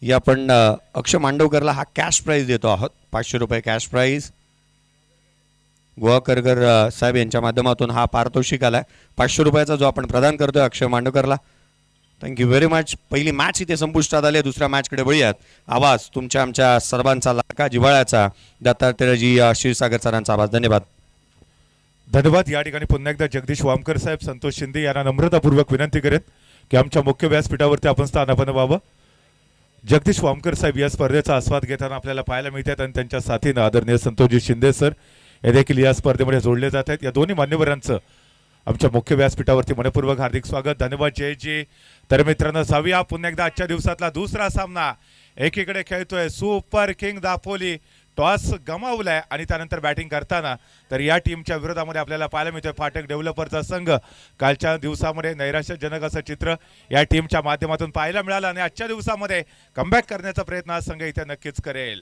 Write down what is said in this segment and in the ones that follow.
या आपण अक्षय मांडवकरला हा कॅश प्राइज देतो आहोत. 500 रुपये कॅश प्राइज गोवाकरकर साहेब यांच्या माध्यमातून हा पारितोषिक आलाय 500 रुपयाचा, जो आपण प्रदान करतोय अक्षय मांडवकरला. Thank you very much. पहिली मॅच इथे संपुष्टात आली. दुसऱ्या मॅचकडे वळूयात. आवाज तुमच्या आमच्या सर्वांचा लाडका जिव्हाळ्याचा दत्तात्रेयजी क्षीरसागर सरांचा आवाज. धन्यवाद. धन्यवाद. या ठिकाणी पुन्हा एकदा जगदीश वामकर साहेब, संतोष शिंदे यांना नम्रतापूर्वक विनंती करेन की आमच्या मुख्य व्यासपीठावरती आपण स्थानापन्न व्हावं. जगदीश वामकर साहेब या स्पर्धेचा आस्वाद घेताना आपल्याला पाहायला मिळतात आणि त्यांच्या साथीनं आदरणीय संतोषजी शिंदे सर हे देखील या स्पर्धेमध्ये जोडले जात आहेत. या दोन्ही मान्यवरांचं आमच्या मुख्य व्यासपीठावरती मनपूर्वक हार्दिक स्वागत. धन्यवाद जयजी. तर मित्रांनो, जाऊया पुन्हा एकदा आजच्या दिवसातला दुसरा सामना. एकीकडे खेळतोय सुपर किंग दापोली. टॉस गमावलाय आणि त्यानंतर बॅटिंग करताना तर या टीमच्या विरोधामध्ये आपल्याला पाहायला मिळतोय फाटक डेव्हलपरचा संघ. कालच्या दिवसामध्ये नैराश्यजनक असं चित्र या टीमच्या माध्यमातून पाहायला मिळालं आणि आजच्या दिवसामध्ये कमबॅक करण्याचा प्रयत्न हा संघ इथे नक्कीच करेल.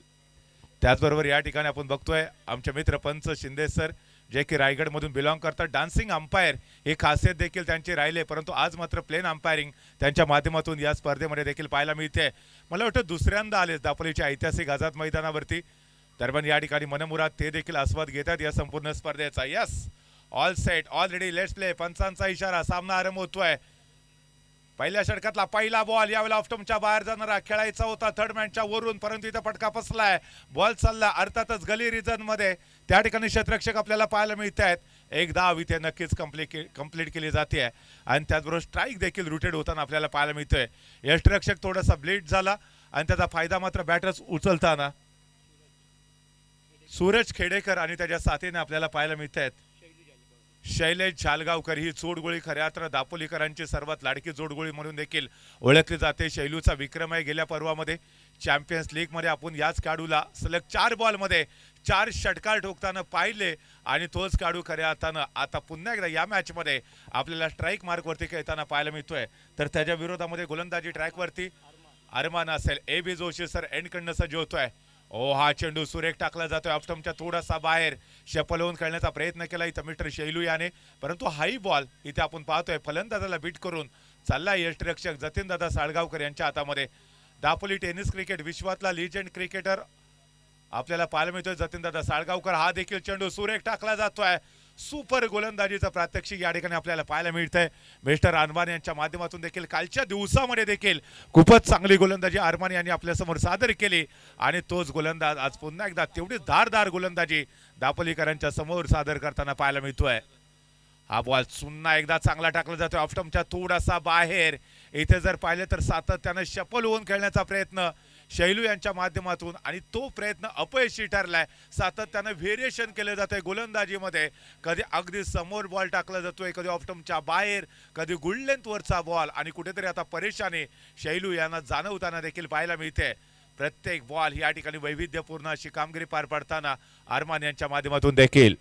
त्याचबरोबर या ठिकाणी आपण बघतोय आमचे मित्र पंच शिंदे सर, जे की रायगडमधून बिलॉंग करतात. डान्सिंग अंपायर ही खासियत देखील त्यांची राहिले, परंतु आज मात्र प्लेन अंपायरिंग त्यांच्या माध्यमातून या स्पर्धेमध्ये देखील पाहायला मिळते. मला वाटतं दुसऱ्यांदा आले दापोलीच्या ऐतिहासिक आझाद मैदानावरती. दरम्यान या ठिकाणी मनमुराद ते देखील आस्वाद घेतात या संपूर्ण स्पर्धेचा. Yes, all set, already let's play. पंचांचा इशारा. सामना आरंभ होतोय. पहिल्या षटकातला पहिला बॉल यावेळेला ऑफ्टमच्या बाहेर जाणारा खेळायचा होता थर्ड मॅनच्या वरून, परंतु इथं फटका फसलाय. बॉल चालला अर्थातच गली रिजन मध्ये. त्या ठिकाणी क्षेत्ररक्षक आपल्याला पाहायला मिळत आहेत. एक धाव इथे नक्कीच कंप्लीट केली जाते आणि त्याचबरोबर स्ट्राईक देखील रुटेड होताना आपल्याला पाहायला मिळतोय. यष्टरक्षक थोडासा ब्लीड झाला आणि त्याचा फायदा मात्र बॅटर्स उचलताना सूरज खेडेकर आणि त्याच्या साथीने आपल्याला पाहायला मिळत आहेत. शैलेश झालगावकर ही जोडगोळी खऱ्या अर्थानं दापोलीकरांची सर्वात लाडकी जोडगोळी म्हणून देखील ओळखली जाते. शैलूचा विक्रम आहे. गेल्या पर्वामध्ये चॅम्पियन्स लीग मध्ये आपण याच खेळाडूला सलग 4 बॉलमध्ये 4 षटकार ठोकताना पाहिले आणि तोच खेळाडू खऱ्या अर्थानं आता पुन्हा एकदा या मॅच मध्ये आपल्याला स्ट्राईक मार्कवरती खेळताना पाहायला मिळतोय. तर त्याच्या विरोधामध्ये गोलंदाजी ट्रॅकवरती अरमान असेल. ए बी जोशी सर एंडकडनं सज्ज होतोय. ओ हा चेंडू सुरेख टाकला जातोय ऑफ्टमच्या थोडासा बाहेर. शफल होऊन खेळण्याचा प्रयत्न केला इथं मिस्टर शैलू याने, परंतु हाई बॉल इथे आपण पाहतोय फलंदाजाला बीट करून चालला यष्टरक्षक जतीनदादा साळगावकर यांच्या हातामध्ये. दापोली टेनिस क्रिकेट विश्वातला लिजेंड क्रिकेटर आपल्याला पाहायला मिळतोय जतीनदादा साळगावकर. हा देखील चेंडू सुरेख टाकला जातोय. सुपर गोलंदाजीचं प्रात्यक्षिक या ठिकाणी आपल्याला पाहायला मिळतंय. मिस्टर अरमान यांच्या माध्यमातून देखील कालच्या दिवसामध्ये देखील खूपच चांगली गोलंदाजी अरमान यांनी आपल्यासमोर सादर केली आणि तोच गोलंदाज आज पुन्हा एकदा तेवढीच धारदार गोलंदाजी दापोलीकरांच्या समोर सादर करताना पाहायला मिळतोय. हा बॉल पुन्हा एकदा चांगला टाकला जातोय ऑफ्टमच्या थोडासा बाहेर. इथे जर पाहिलं तर सातत्यानं शफल होऊन खेळण्याचा प्रयत्न शैलू यांच्या माध्यमातून आणि तो प्रयत्न अपयशी ठरलाय. सातत्यानं व्हेरिएशन केलं जातंय गोलंदाजीमध्ये. कधी अगदी समोर बॉल टाकला जातोय, कधी ऑफ्टमच्या बाहेर, कधी गुड लेंथवरचा बॉल आणि कुठेतरी आता परेशानी शैलू यांना जाणवताना देखील पाहायला मिळते. प्रत्येक बॉल या ठिकाणी वैविध्यपूर्ण अशी कामगिरी पार पाडताना अरमान यांच्या माध्यमातून देखील.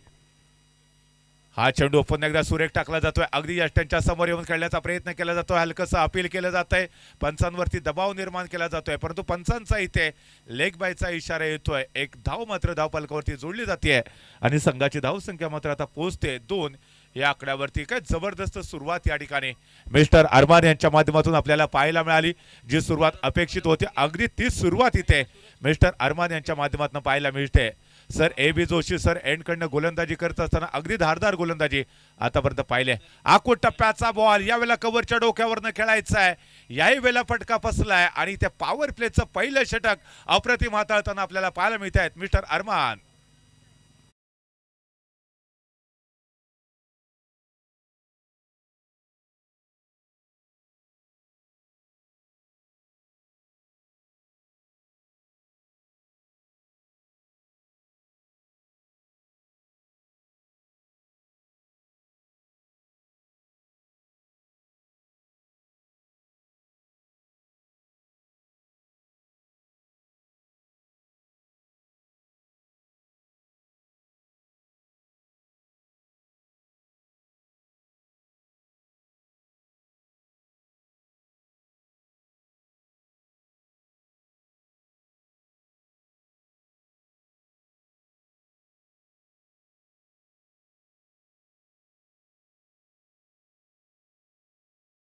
हा चेंडू पुन्हा एकदा सुरेख टाकला जातोय. अगदी यष्टांच्या समोर येऊन खेळण्याचा प्रयत्न केला जातोय. हलकसं अपील केलं जातंय. पंचांवरती दबाव निर्माण केला जातोय, परंतु पंचांचा इथे लेग बायचा इशारा येतोय. एक धाव मात्र धावफलकावरती जोडली जाते आणि संघाची धावसंख्या मात्र आता पोहोचते 2 या आकड्यावरती. काय जबरदस्त सुरुवात या ठिकाणी मिस्टर अरमान यांच्या माध्यमातून आपल्याला पाहायला मिळाली. जी सुरुवात अपेक्षित होती अगदी तीच सुरुवात इथे मिस्टर अरमान यांच्या माध्यमातून पाहायला मिळते. Sir A B Joshi sir एंडकडनं गोलंदाजी करत असताना अगदी धारदार गोलंदाजी आतापर्यंत पाहिले. आखूट टप्प्याचा बॉल यावेळेला कव्हरच्या डोक्यावरनं खेळायचा आहे. याही वेळेला फटका फसलाय आणि त्या पॉवर प्लेचं पहिलं षटक अप्रतिम हाताळताना आपल्याला पाहायला मिळत आहेत मिस्टर अरमान.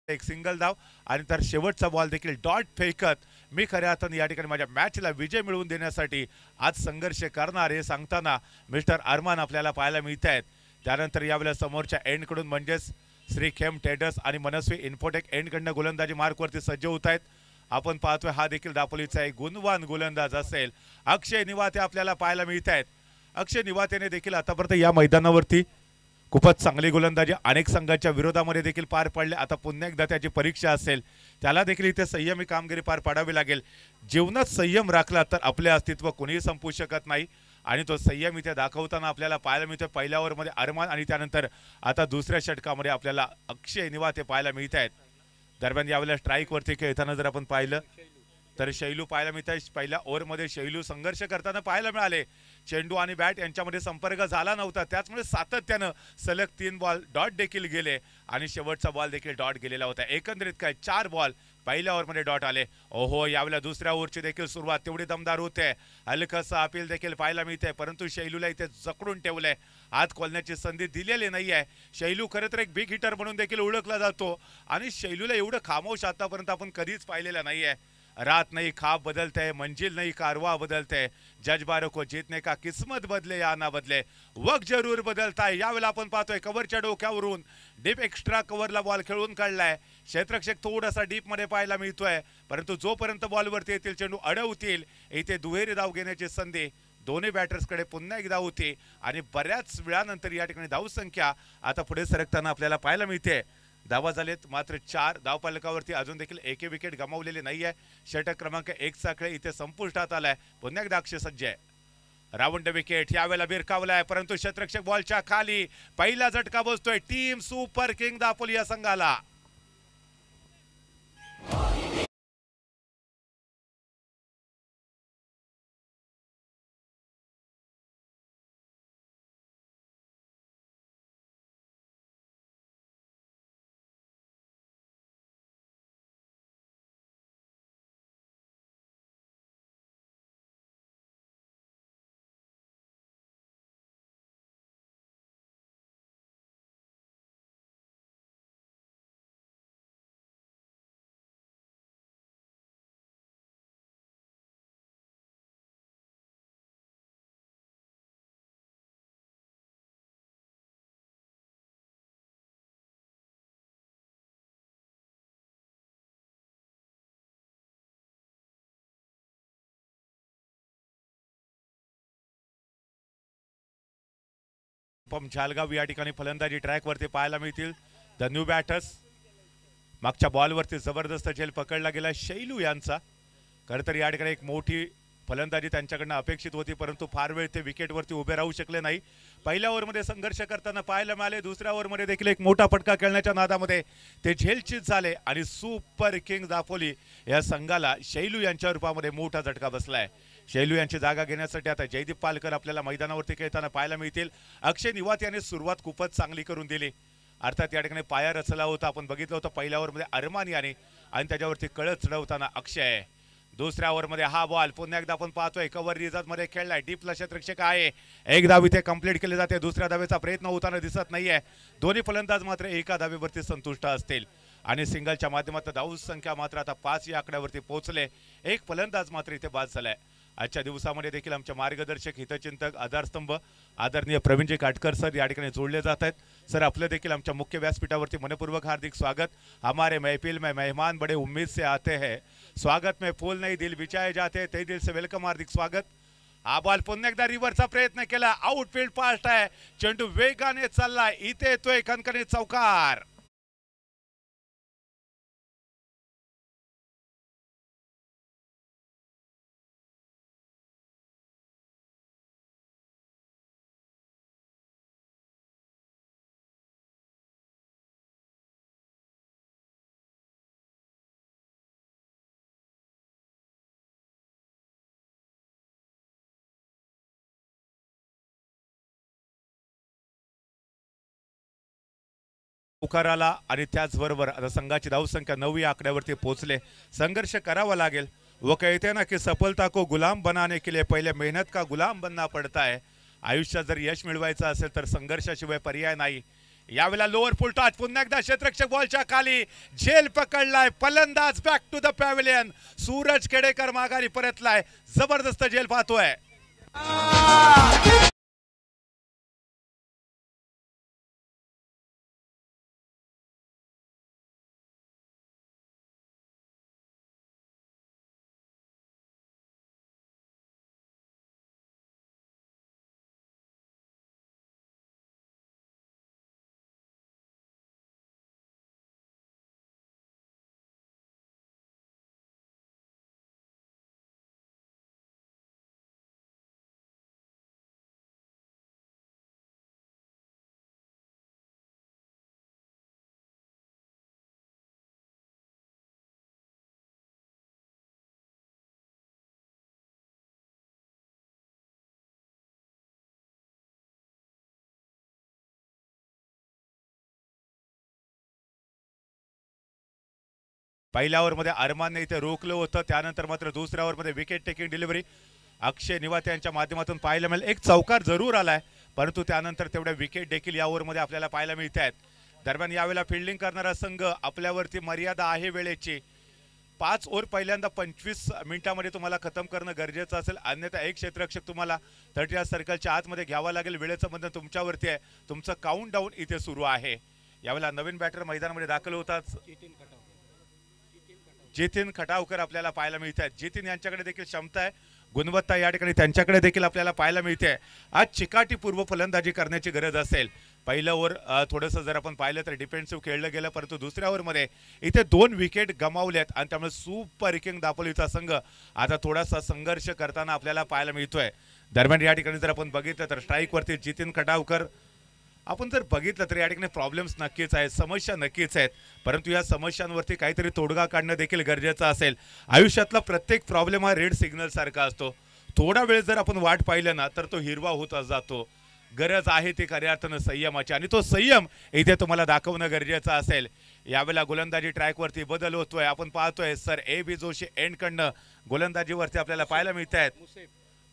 एक सिंगल धाव आणि तर शेवटचा बॉल देखील डॉट फेकत मी खऱ्या अर्थाने या ठिकाणी माझ्या मॅचला विजय मिळवून देण्यासाठी आज संघर्ष करणार हे सांगताना मिस्टर अरमान आपल्याला पाहायला मिळत आहेत. त्यानंतर यावेळेला समोरच्या एंडकडून म्हणजेच श्री खेम टेडस आणि मनस्वी इन्फोटेक एंडकडनं गोलंदाजी मार्कवरती सज्ज होत आहेत. आपण पाहतोय हा देखील दापोलीचा एक गुणवान गोलंदाज असेल. अक्षय निवाते आपल्याला पाहायला मिळत आहेत. अक्षय निवातेने देखील आतापर्यंत या मैदानावरती खूपच चांगली गोलंदाजी अनेक संघांच्या विरोधामध्ये देखील पार पडले. आता पुन्हा एकदा त्याची परीक्षा असेल. त्याला देखील इथे संयमी कामगिरी पार पाडावी लागेल. जीवनात संयम राखला तर आपले अस्तित्व कोणीही संपवू शकत नाही आणि तो संयम इथे दाखवताना आपल्याला पाहायला मिळतो. पहिल्या ओव्हरमध्ये अरमान आणि त्यानंतर आता दुसऱ्या षटकामध्ये आपल्याला अक्षय निवाते पाहायला मिळत आहेत. दरम्यान यावेळेला स्ट्राईकवरती खेळताना जर आपण पाहिलं तर शैलू पाहायला मिळत आहे. पहिल्या ओव्हरमध्ये शैलू संघर्ष करताना पाहायला मिळाले. चेंडू आणि बॅट यांच्यामध्ये संपर्क झाला नव्हता. त्याचमुळे सातत्यानं सलग 3 बॉल डॉट देखील गेले आणि शेवटचा बॉल देखील डॉट गेलेला होता. एकंदरीत काय 4 बॉल पहिल्या ओव्हरमध्ये डॉट आले. ओहो, यावेळेला दुसऱ्या ओव्हरची देखील सुरुवात तेवढी दमदार होते. हलकसं अपील देखील पाहायला मिळते, परंतु शैलूला इथे जकडून ठेवलंय. हात खोलण्याची संधी दिलेली नाही आहे. शैलू खरं तर एक बिग हिटर म्हणून देखील ओळखला जातो आणि शैलूला एवढं खामोश आतापर्यंत आपण कधीच पाहिलेलं नाही आहे. रात नहीं ख्वाब बदलते हैं, मंजिल नहीं कारवा बदलते हैं, जज्बारों को जीतने का किस्मत बदले या ना बदले, वक्त जरूर बदलता है. यावेळेला आपण पाहतोय कव्हरच्या डोक्यावरून डीप एक्स्ट्रा कव्हरला बॉल खेळून काढलाय. क्षेत्ररक्षक थोडासा डीप मध्ये पाहायला मिळतोय, परंतु जोपर्यंत बॉलवरती येतील चेंडू अडवतील इथे दुहेरी धाव घेण्याची संधी दोन्ही बॅटर्सकडे पुन्हा एकदा होती आणि बऱ्याच वेळानंतर या ठिकाणी धावसंख्या आता पुढे सरकताना आपल्याला पाहायला मिळते. धावा झालेत मात्र 4. धावफलकावरती अजून देखील एक विकेट गमावलेली नाही आहे. षटक क्रमांक 1 चा खेळ इथे संपुष्टात आलाय. पुन्हा एकदा अक्षय सज्ज आहे. रावंड विकेट यावेळेला बिरकावलाय, परंतु क्षेत्ररक्षक बॉलच्या खाली पहिला झटका बसतोय टीम सुपर किंग दापोली या संघाला. झालगाव या ठिकाणी फलंदाजी ट्रॅकवरती पाहायला मिळतील. द न्यू बॅटर्स मागच्या बॉलवरती जबरदस्त झेल पकडला गेला शैलू यांचा. खरं तर या ठिकाणी एक मोठी फलंदाजी त्यांच्याकडनं अपेक्षित होती, परंतु फार वेळ ते विकेटवरती उभे राहू शकले नाही. पहिल्या ओव्हरमध्ये संघर्ष करताना पाहायला मिळाले. दुसऱ्या ओव्हरमध्ये देखील एक मोठा फटका खेळण्याच्या नादामध्ये ते झेलचीत झाले आणि सुपर किंग दापोली या संघाला शैलू यांच्या रूपामध्ये मोठा झटका बसलाय. शैलू यांची जागा घेण्यासाठी आता जयदीप पालकर आपल्याला मैदानावरती खेळताना पाहायला मिळतील. अक्षय निवात यांनी सुरुवात खूपच चांगली करून दिली. अर्थात या ठिकाणी पाया रचला होता, आपण बघितलं होतं पहिल्या ओव्हरमध्ये अरमान याने आणि त्याच्यावरती कळत चढवताना अक्षय. दुसऱ्या ओव्हरमध्ये हा बॉल पुन्हा एकदा आपण पाहतोय कव्हर रिझर्व मध्ये खेळलाय. डीप क्षेत्ररक्षक आहे. एक धाव इथे कंप्लीट केली जाते. दुसऱ्या धावेचा प्रयत्न होताना दिसत नाहीये. दोन्ही फलंदाज मात्र एका धावेवरती संतुष्ट असतील आणि सिंगलच्या माध्यमातून धाव संख्या मात्र आता 5 या आकड्यावरती पोहोचले. एक फलंदाज मात्र इथे बाद झालाय. आजच्या दिवसामध्ये देखील आमचे मार्गदर्शक हितचिंतक आधारस्तंभ आदरणीय प्रवीणजी काटकर सर या ठिकाणी जोडले जात आहेत. सर आपलं देखील आमच्या मुख्य व्यासपीठावरती मनपूर्वक हार्दिक स्वागत. हमारे महफिल में मेहमान बड़े उम्मीद से आते हैं, स्वागत में फूल नहीं दिल बिछाए जाते, तहे दिल से वेलकम, हार्दिक स्वागत. हा बॉल पुन्हा एकदा रिव्हरचा प्रयत्न केला. आउटफील्ड फास्ट आहे. चेंडू वेगाने चाललाय. इथे येतोय खणखणीत चौकार. पुकाराला आणि त्याचबरोबर आता संघाची धावसंख्या 9 या आकड्यावरती पोहोचले. संघर्ष करावा लागेल. वो कहते ना की सफलता को गुलाम बनाने के लिए पहले मेहनत का गुलाम बनना पड़ता है. आयुष्यात जर यश मिळवायचं असेल तर संघर्षाशिवाय पर्याय नाही. यावेळेला लोअर फुल टॉच पुन्हा एकदा क्षेत्ररक्षक बॉलच्या खाली झेल पकडलाय फलंदाज back to the pavilion Suraj Kedekar माघारी परतलाय जबरदस्त झेल पाहतोय पहिल्या ओव्हरमध्ये अरमानने इथे रोखलं होतं त्यानंतर मात्र दुसऱ्या ओव्हरमध्ये विकेट टेकिंग डिलिव्हरी अक्षय निवाते यांच्या माध्यमातून पाहायला मिळेल एक चौकार जरूर आलाय परंतु त्यानंतर तेवढ्या विकेट देखील या ओव्हरमध्ये आपल्याला पाहायला मिळत आहेत दरम्यान यावेळेला फिल्डिंग करणारा संघ आपल्यावरती मर्यादा आहे वेळेची 5 ओव्हर पहिल्यांदा 25 मिनिटांमध्ये तुम्हाला खतम करणं गरजेचं असेल अन्यथा एक क्षेत्ररक्षक तुम्हाला 30 सर्कलच्या आतमध्ये घ्यावा लागेल वेळेचं बंधन तुमच्यावरती आहे तुमचं काउंट डाऊन इथे सुरू आहे यावेळेला नवीन बॅटर मैदानामध्ये दाखल होतात जितीन खटावकर आपल्याला पाहायला मिळत आहेत जितीन यांच्याकडे देखील क्षमता आहे गुणवत्ता या ठिकाणी त्यांच्याकडे देखील आपल्याला पाहायला मिळते आज चिकाटी पूर्व फलंदाजी करण्याची गरज असेल पहिलं ओव्हर थोडंसं जर आपण पाहिलं तर डिफेन्सिव्ह खेळलं गेलं परंतु दुसऱ्या ओव्हरमध्ये इथे 2 विकेट गमावल्यात आणि त्यामुळे सुपर किंग दापोलीचा संघ आता थोडासा संघर्ष करताना आपल्याला पाहायला मिळतोय दरम्यान या ठिकाणी जर आपण बघितलं तर स्ट्राईकवरती जितीन खटावकर आपण जर बघितलं तर या ठिकाणी प्रॉब्लेम्स नक्कीच आहेत समस्या नक्कीच आहेत परंतु या समस्यांवरती काहीतरी तोडगा काढणं देखील गरजेचं असेल आयुष्यातला प्रत्येक प्रॉब्लेम हा रेड सिग्नल सारखा असतो थोडा वेळ जर आपण वाट पाहिलं ना तर तो हिरवा होत जातो गरज आहे ती खऱ्या अर्थानं संयमाची आणि तो संयम इथे तुम्हाला दाखवणं गरजेचं असेल यावेळेला गोलंदाजी ट्रॅकवरती बदल होतोय आपण पाहतोय सर ए बी जोशी एंडकडनं गोलंदाजीवरती आपल्याला पाहायला मिळत आहेत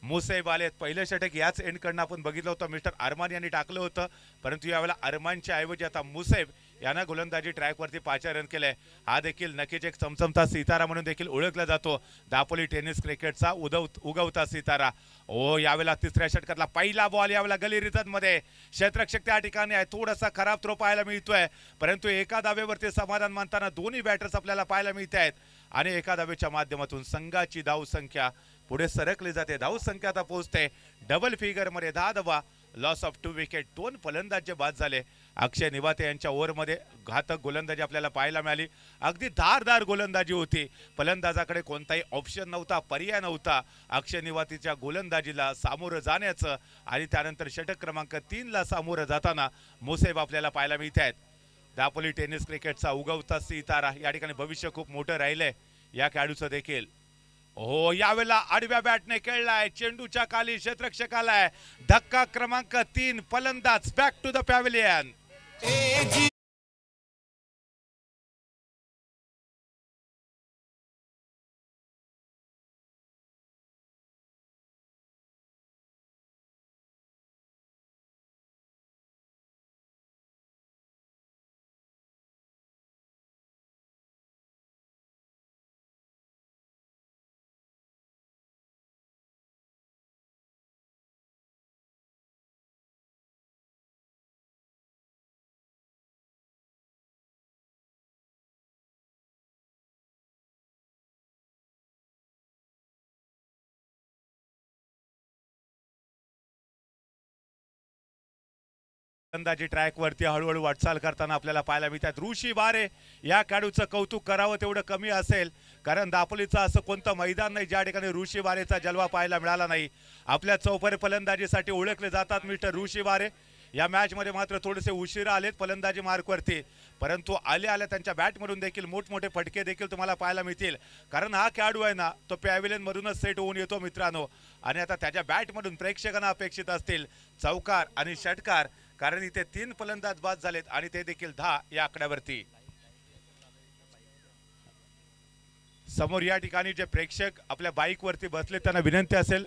मुसेब आलेत पहिलं षटक याच एंडकडनं आपण बघितलं होतं मिस्टर अरमान यांनी टाकलं होतं परंतु यावेळेला अरमानच्या ऐवजी आता मुसेब यांना गोलंदाजी ट्रॅकवरती 5 रन केलंय हा देखील नक्कीच एक चमचमता सितारा म्हणून देखील ओळखला जातो दापोली टेनिस क्रिकेटचा उगवता सितारा ओ यावेळेला तिसऱ्या षटकातला पहिला बॉल यावेळेला गली रिझन मध्ये क्षेत्ररक्षक त्या ठिकाणी आहे थोडासा खराब थ्रो पाहायला मिळतोय परंतु एका धावेवरती समाधान मानताना दोन्ही बॅटर्स आपल्याला पाहायला मिळत आहेत आणि एका धावेच्या माध्यमातून संघाची धावसंख्या पुढे सरकली जाते धावसंख्या आता पोहोचते डबल फिगर मध्ये 10 धावा लॉस ऑफ 2 विकेट 2 फलंदाज बाद झाले अक्षय निवाते यांच्या ओव्हरमध्ये घातक गोलंदाजी आपल्याला पाहायला मिळाली अगदी धारदार गोलंदाजी होती फलंदाजाकडे कोणताही ऑप्शन नव्हता पर्याय नव्हता अक्षय निवातेच्या गोलंदाजीला सामोरं जाण्याचं आणि त्यानंतर षटक क्रमांक 3 ला सामोरं जाताना मुसेब आपल्याला पाहायला मिळत आहेत दापोली टेनिस क्रिकेटचा उगवता सितारा या ठिकाणी भविष्य खूप मोठं राहिलंय या खेळाडूचं देखील हो यावेळेला आडव्या बॅटने खेळलाय चेंडूच्या खाली क्षेत्ररक्षक आलाय धक्का क्रमांक 3 फलंदाज बॅक टू द पॅव्हिलियन फलंदाजी ट्रॅकवरती हळूहळू वाटचाल करताना आपल्याला पाहायला मिळतात ऋषी वारे या खेळाडूचं कौतुक करावं तेवढं कमी असेल कारण दापोलीचं असं कोणतं मैदान नाही ज्या ठिकाणी ऋषी वारेचा जलवा पाहायला मिळाला नाही आपल्या चौफर फलंदाजीसाठी ओळखले जातात मिस्टर ऋषी वारे या मॅच मध्ये मात्र थोडेसे उशिरा आलेत फलंदाजी मार्कवरती परंतु आल्या त्यांच्या बॅटमधून देखील मोठमोठे फटके देखील तुम्हाला पाहायला मिळतील कारण हा खेळाडू आहे ना तो पॅव्हिलियन मधूनच सेट होऊन येतो मित्रांनो आणि आता त्याच्या बॅटमधून प्रेक्षकांना अपेक्षित असतील चौकार आणि षटकार कारण इथे 3 फलंदाज बाद झालेत आणि ते देखील 10 या आकड्यावरती समोर या ठिकाणी जे प्रेक्षक आपल्या बाईक वरती बसले त्यांना विनंती असेल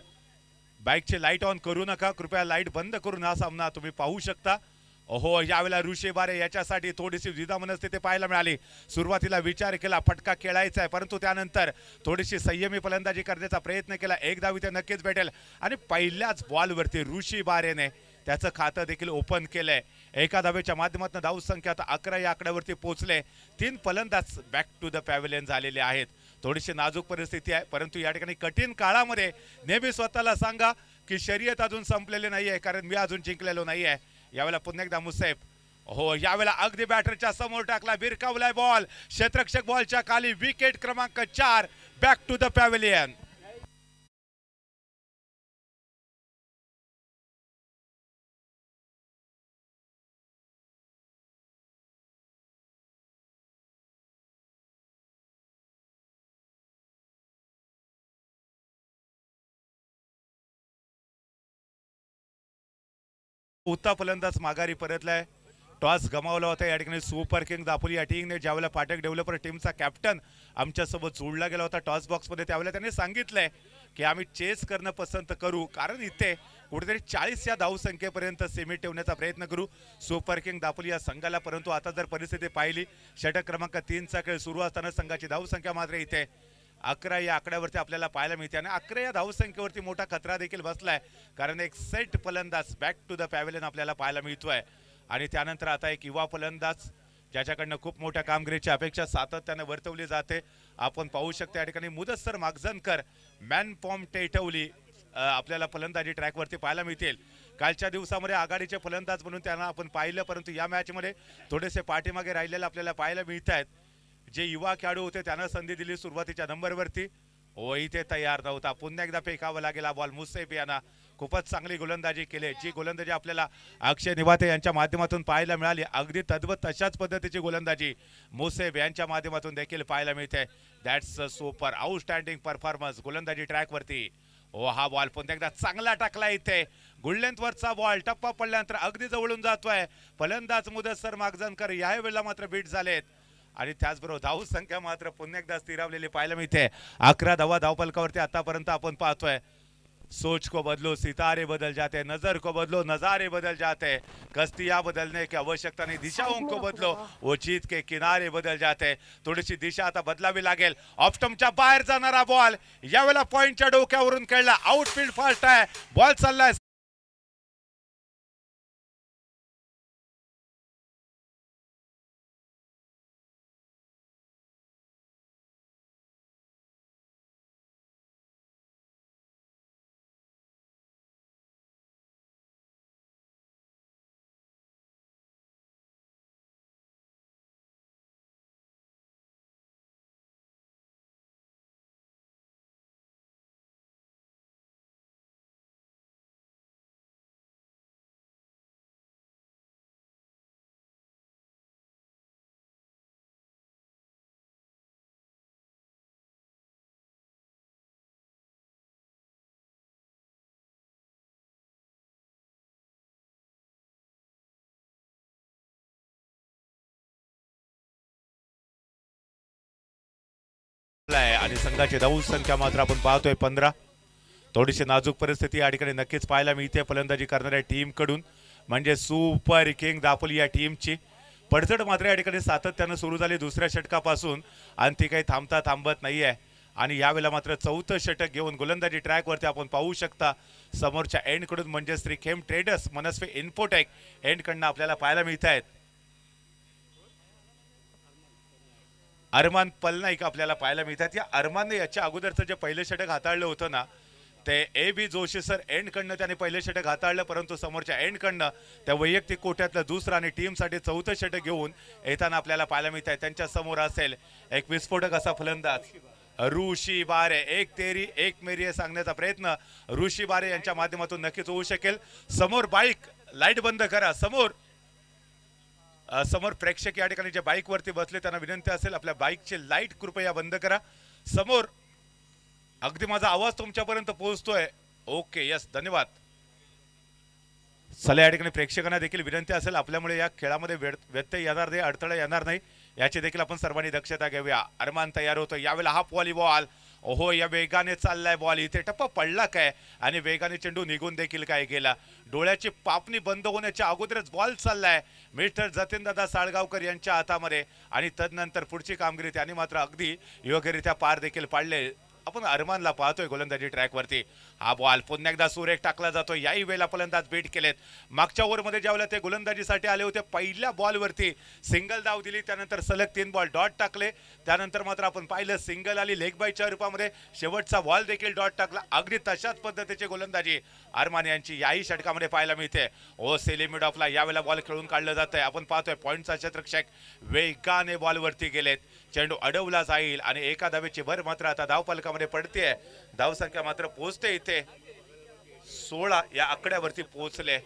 बाईकचे लाईट ऑन करू नका कृपया लाईट बंद करून हा सामना तुम्ही पाहू शकता हो यावेळेला ऋषी बारे याच्यासाठी थोडीशी द्विधा मनस्थिती पाहायला मिळाली. सुरुवातीला विचार केला फटका खेळायचा आहे, परंतु त्यानंतर थोडीशी संयमी फलंदाजी करण्याचा प्रयत्न केला. एक धाव इथे नक्कीच भेटेल आणि पहिल्याच बॉलवरती ऋषी बारेने त्याचं खातं देखील ओपन केलंय. एका धावेच्या माध्यमातून धावसंख्या आता 11 या आकड्यावरती पोहोचले. 3 फलंदाज बॅक टू द पॅव्हलियन झालेले आहेत. थोडीशी नाजूक परिस्थिती आहे, परंतु या ठिकाणी कठीण काळामध्ये नेहमी स्वतःला सांगा की शर्यत अजून संपलेली नाहीये, कारण मी अजून जिंकलेलो नाहीये. यावेळेला पुन्हा एकदा मुसेफ, हो यावेळेला अगदी बॅटरच्या समोर टाकला, भिरकावलाय बॉल, क्षेत्ररक्षक बॉलच्या खाली. विकेट क्रमांक 4 बॅक टू द पॅव्हलियन. उत्ता फलंदाज माघारी परतलाय. टॉस गमावला होता या ठिकाणी सुपर किंग दापोली या टीमने. ज्यावेळेला पाठक डेव्हलपर टीमचा कॅप्टन आमच्यासोबत जोडला गेला होता टॉस बॉक्समध्ये, त्यावेळेला त्यांनी सांगितलंय की आम्ही चेस करणं पसंत करू, कारण इथे कुठेतरी 40 या धावसंख्येपर्यंत सीमित ठेवण्याचा प्रयत्न करू सुपर किंग दापोली या संघाला. परंतु आता जर परिस्थिती पाहिली, षटक क्रमांक 3चा खेळ सुरू असताना संघाची धावसंख्या मात्र इथे 11 या आकड्यावरती आपल्याला पाहायला मिळते. आणि 11 या धावसंख्येवरती मोठा खतरा देखील बसलाय, कारण एक सेट फलंदाज बॅक टू द पॅव्हलियन आपल्याला पाहायला मिळतोय. आणि त्यानंतर आता एक युवा फलंदाज ज्याच्याकडनं खूप मोठ्या कामगिरीची अपेक्षा सातत्याने वर्तवली जाते. आपण पाहू शकतो या ठिकाणी मुदस्सर मागजनकर, मॅन फॉर्म टेटवली आपल्याला फलंदाजी ट्रॅकवरती पाहायला मिळतील. कालच्या दिवसामध्ये आघाडीचे फलंदाज म्हणून त्यांना आपण पाहिलं, परंतु या मॅचमध्ये थोडेसे पाठीमागे राहिलेले आपल्याला पाहायला मिळत आहेत. जे युवा खेळाडू होते त्यांना संधी दिली सुरुवातीच्या नंबरवरती, हो इथे तयार नव्हता. पुन्हा एकदा फेकावं लागेल हा बॉल. मुसेफ यांना खूपच चांगली गोलंदाजी केली, जी गोलंदाजी आपल्याला अक्षय निवाते यांच्या माध्यमातून पाहायला मिळाली. अगदी तद्वत तशाच पद्धतीची गोलंदाजी मुसेफ यांच्या माध्यमातून देखील पाहायला मिळते. That's a super outstanding performance गोलंदाजी ट्रॅकवरती. हो हा बॉल पुन्हा एकदा चांगला टाकला इथे. गुडलेंथवरचा बॉल टप्पा पडल्यानंतर अगदी जवळून जातोय. फलंदाज मुदस्सर मागजनकर या वेळेला मात्र बीट झालेत. आणि त्याचबरोबर धाव संख्या मात्र पुन्हा एकदा स्थिरावलेली पाहायला मिळते. 11 धावा धावफलकावरती आतापर्यंत आपण पाहतोय. सोच को बदलो सितारे बदल जाते, नजर को बदलो नजारे बदल जाते, कस्तियां बदलने की आवश्यकता नहीं, दिशाओं को बदलो वो जीत के किनारे बदल जाते. थोडीशी दिशा आता बदलावी लागेल. ऑफस्टंपच्या बाहेर जाणारा बॉल यावेळेला पॉइंटच्या डोक्यावरून खेळला. आउटफील्ड फास्ट आहे, बॉल चाललाय आणि संघाची धाव संख्या मात्र आपण पाहतोय 15. थोडीशी नाजूक परिस्थिती या ठिकाणी नक्कीच पाहायला मिळते फलंदाजी करणाऱ्या टीम कडून, म्हणजे सुपर किंग दापोली या टीमची. पडझड मात्र या ठिकाणी सातत्यानं सुरू झाली दुसऱ्या षटकापासून आणि ती काही थांबत नाहीये. आणि यावेळेला मात्र चौथं षटक घेऊन गोलंदाजी ट्रॅकवरती आपण पाहू शकता समोरच्या एंड कडून म्हणजे श्री खेम ट्रेडर्स मनस्वी इन्फोटेक एंड कडनं आपल्याला पाहायला मिळत आहेत. अरमान पलनाईक आपल्याला पाहायला मिळतात. या अरमानने याच्या अगोदरचं जे पहिलं षटक हाताळलं होतं ना, ते A B Joshi sir and कडनं त्याने पहिलं षटक हाताळलं, परंतु समोरच्या एंड कडनं त्या वैयक्तिक कोट्यातलं दुसरं आणि टीमसाठी चौथं षटक घेऊन येताना आपल्याला पाहायला मिळत आहे. त्यांच्या समोर असेल एक विस्फोटक असा फलंदाज ऋषी बारे. एक तेरी एक मेरी हे सांगण्याचा प्रयत्न ऋषी बारे यांच्या माध्यमातून नक्कीच होऊ शकेल. समोर बाईक लाईट बंद करा. समोर प्रेक्षक या ठिकाणी जे बाईक वरती बसले त्यांना विनंती असेल आपल्या बाईकची लाईट कृपया बंद करा. समोर अगदी माझा आवाज तुमच्यापर्यंत पोहोचतोय. ओके यस धन्यवाद. चला या ठिकाणी प्रेक्षकांना देखील विनंती असेल आपल्यामुळे या खेळामध्ये व्यत्यय येणार नाही, अडथळा येणार नाही याची देखील आपण सर्वांनी दक्षता घेऊया. अरमान तयार होतो. यावेळेला हा व्हॉलीबॉल ओहो, या वेगाने चाललाय बॉल, इथे टप्पा पडला काय आणि वेगाने चेंडू निघून देखील काय गेला. डोळ्याची पापणी बंद होण्याच्या अगोदरच बॉल चाललाय मिस्टर जतीनदादा साळगावकर यांच्या हातामध्ये आणि तदनंतर पुढची कामगिरी त्यांनी मात्र अगदी योग्यरित्या पार देखील पाडले. आपण अरमानला पाहतोय गोलंदाजी ट्रॅकवरती. हा बॉल पुन्हा एकदा सुरेख टाकला जातो. याही वेळेला फलंदाज बीट केलेत. मागच्या ओव्हरमध्ये ज्यावेळेला ते गोलंदाजीसाठी आले होते पहिल्या बॉलवरती सिंगल धाव दिली, त्यानंतर सलग 3 बॉल डॉट टाकले. त्यानंतर मात्र आपण पाहिलं सिंगल आली लेग बायच्या रूपामध्ये, शेवटचा बॉल देखील डॉट टाकला. अगदी तशाच पद्धतीची गोलंदाजी अरमान यांची याही षटकामध्ये पाहायला मिळते. ओ सेली मिड ऑफला यावेळेला बॉल खेळून काढलं जात आहे. आपण पाहतोय पॉईंटचा क्षेत्ररक्षक वेगाने बॉलवरती गेलेत. चेंडू अडवला जाईल आणि एका धावेची भर मात्र आता धावफलकामध्ये पडते. धावसंख्या मात्र पोहोचते इथे 16 या आकड्यावरती पोहोचले.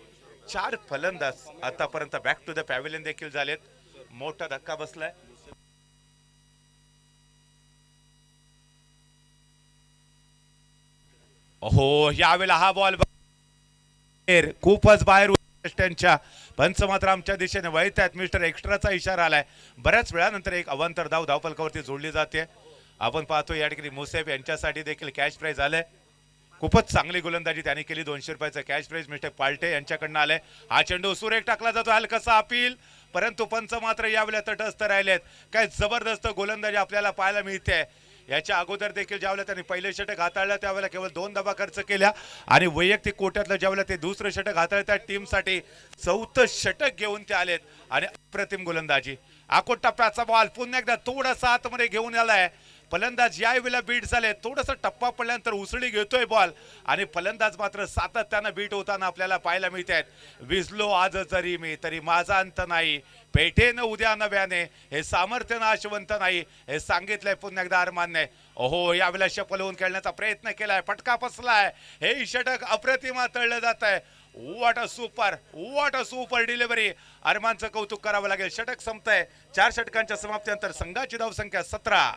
4 फलंदाज आतापर्यंत बॅक टू द पॅव्हिलियन देखील झालेत. मोठा धक्का बसलाय. हो, यावेळेला हा बॉल खूपच बाहेर त्यांच्या पंच मात्र आमच्या दिशेने वळत आहेत. मिस्टर एक्स्ट्राचा इशारा आलाय. बऱ्याच वेळानंतर एक अवांतर धाव धावफलकावरती जोडली जाते. आपण पाहतो या ठिकाणी मुसेफ यांच्यासाठी देखील कॅश प्राइज आलंय. खूपच चांगली गोलंदाजी त्यांनी केली. 200 रुपयाचं कॅश प्राइज मिस्टर पाल्टे यांच्याकडनं आलंय. हा चेंडू सुरेख टाकला जातो. हलकासा अपील, परंतु पंच मात्र यावेळेला तटस्थ राहिलेत. काय जबरदस्त गोलंदाजी आपल्याला पाहायला मिळते. याच्या अगोदर देखील ज्यावेळेला त्यांनी पहिले षटक हाताळलं त्यावेळेला केवळ 2 धावा खर्च केल्या आणि वैयक्तिक कोट्यातलं ज्यावेळेला ते दुसरं षटक हाताळत त्या टीमसाठी 4थं षटक घेऊन ते आलेत आणि अप्रतिम गोलंदाजी. आकोट टप्प्याचा बॉल पुन्हा एकदा थोडासा आतमध्ये घेऊन आलाय. फलंदाज या वेळेला बीट झाले. थोडासा टप्पा पडल्यानंतर उसळी घेतोय बॉल आणि फलंदाज मात्र सातत्यानं बीट होताना आपल्याला पाहायला मिळत आहेत. विजलो आज जरी मी तरी माझा अंत नाही, पेठेन उद्या नव्याने, हे सामर्थ्य नाशवंत नाही, हे सांगितलंय पुन्हा एकदा अरमानने. ओहो, यावेळेला शपल होऊन खेळण्याचा प्रयत्न केलाय. फटका बसलाय. हे षटक अप्रतिम तळलं जात आहे. What a super delivery. अरमानचं कौतुक करावं लागेल. षटक संपतंय. 4 षटकांच्या समाप्तीनंतर संघाची धावसंख्या 17.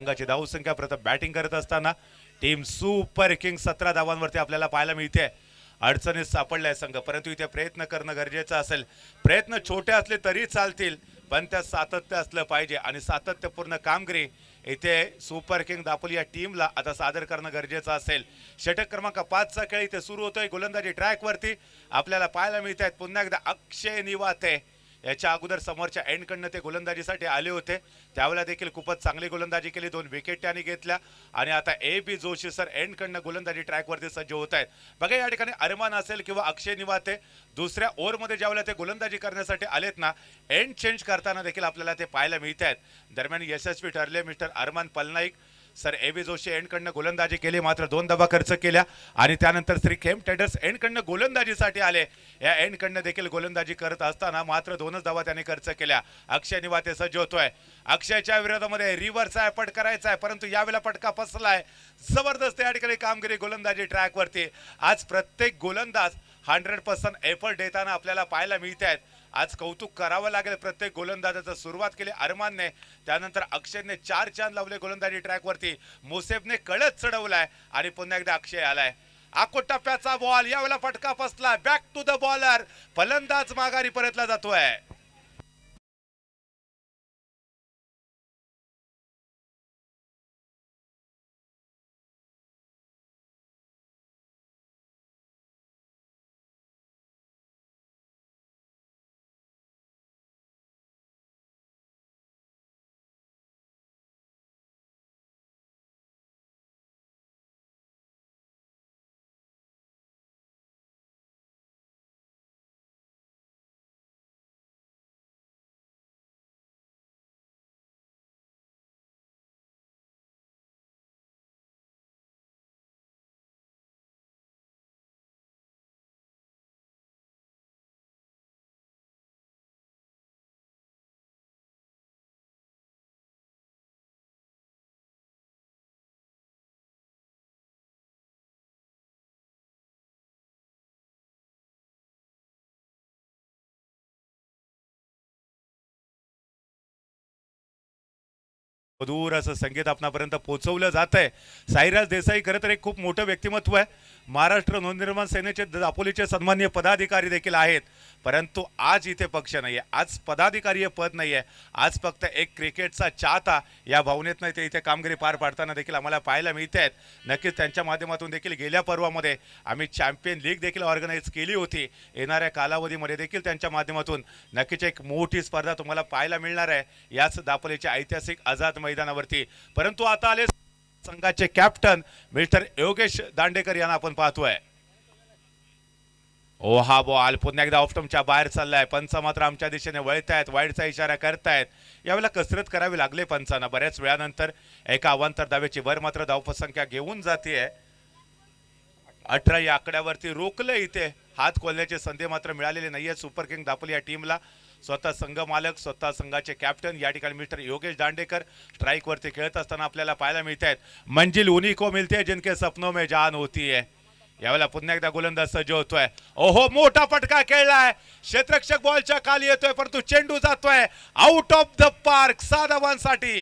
संघाची धावसंख्या प्रथम बॅटिंग करत असताना टीम सुपर किंग 17 धावांवरती आपल्याला पाहायला मिळते. अडचणीत सापडलाय संघ, परंतु इथे प्रयत्न करणं गरजेचं असेल. प्रयत्न छोटे असले तरी चालतील, पण त्यात सातत्य असलं पाहिजे आणि सातत्यपूर्ण कामगिरी इथे सुपर किंग दापोली या टीमला आता सादर करणं गरजेचं असेल. षटक क्रमांक 5चा खेळ इथे सुरू होतोय. गोलंदाजी ट्रॅकवरती आपल्याला पाहायला मिळत आहेत. पुन्हा एकदा अक्षय निवाते. याच्या अगोदर समोरच्या एंडकडनं ते गोलंदाजीसाठी आले होते. त्यावेळेला देखील खूपच चांगली गोलंदाजी केली. 2 विकेट त्यांनी घेतल्या आणि आता AB जोशी सर एंडकडनं गोलंदाजी ट्रॅकवरती सज्ज होत आहेत. बघा या ठिकाणी अरमान असेल किंवा अक्षय निवाते दुसऱ्या ओव्हरमध्ये ज्यावेळेला ते गोलंदाजी करण्यासाठी आलेत ना, एंड चेंज करताना देखील आपल्याला ते पाहायला मिळत आहेत. दरम्यान यशस्वी ठरले मिस्टर अरमान पलनाईक सर. AB जोशी एंडकडनं गोलंदाजी केली, मात्र 2 धावा खर्च केल्या आणि त्यानंतर श्री खेम ट्रेडर्स एंडकडनं गोलंदाजीसाठी आले. या एंडकडनं देखील गोलंदाजी करत असताना मात्र 2च धावा त्यांनी खर्च केल्या. अक्षय निवाते सज्ज होतोय. अक्षयच्या विरोधामध्ये रिव्हर्स आहे, पट करायचा आहे, परंतु यावेळेला पटका फसलाय. जबरदस्त या ठिकाणी कामगिरी गोलंदाजी ट्रॅकवरती. आज प्रत्येक गोलंदाज 100% एफर्ट देताना आपल्याला पाहायला मिळत आहेत. आज कौतुक करावं लागेल प्रत्येक गोलंदाजाचं. सुरुवात केली अरमानने, त्यानंतर अक्षयने 4 चांद लावले गोलंदाजी ट्रॅकवरती. मुसेफने कळत चढवलाय आणि पुन्हा एकदा अक्षय आलाय. आकोट टप्प्याचा बॉल, यावेळेला फटका फसला. Back to the bowler. फलंदाज माघारी परतला जातोय. मधुर असं संगीत आपणापर्यंत पोहोचवलं जात आहे. साईराज देसाई खरं तर एक खूप मोठं व्यक्तिमत्व आहे. महाराष्ट्र नवनिर्माण सेनेचे दापोलीचे सन्माननीय पदाधिकारी देखील आहेत. परंतु आज इथे पक्ष नाही आहे, आज पदाधिकारी पद नाही आहे, आज फक्त एक क्रिकेटचा चाहता या भावनेतनं ते इथे कामगिरी पार पाडताना देखील आम्हाला पाहायला मिळते आहेत. नक्कीच त्यांच्या माध्यमातून देखील गेल्या पर्वामध्ये आम्ही चॅम्पियन लीग देखील ऑर्गनाईज केली होती. येणाऱ्या कालावधीमध्ये देखील त्यांच्या माध्यमातून नक्कीच एक मोठी स्पर्धा तुम्हाला पाहायला मिळणार आहे याच दापोलीच्या ऐतिहासिक आझाद मैदानावरती. परंतु आता आले संघाचे कॅप्टन मिस्टर योगेश दांडेकर यांना आपण पाहतोय. ओ हा बॉल पुन्हा एकदा ऑफ्टमच्या बाहेर चाललाय. पंच मात्र आमच्या दिशेने वळतायत, वाईडचा इशारा करतायत. यावेळेला कसरत करावी लागले पंचांना. बऱ्याच वेळानंतर एका अवांतर धावेची भर मात्र धावसंख्या घेऊन जाते. 18 या आकड्यावरती रोखलं. इथे हात खोलण्याची संधी मात्र मिळालेली नाहीये सुपर किंग दापोली या टीमला. स्वतः संघ मालक, स्वतः संघाचे कॅप्टन या ठिकाणी मिस्टर योगेश दांडेकर स्ट्राईक वरती खेळत असताना आपल्याला पाहायला मिळत आहेत. मंजिल उन्हीं को मिलती है जिनके सपनों में जान होती है. यावेळेला पुन्हा एकदा गोलंदाज सज्ज होतोय. ओहो मोठा फटका खेळलाय. क्षेत्ररक्षक बॉलच्या खाली येतोय परंतु चेंडू जातोय आउट ऑफ द पार्क. 6 धावांसाठी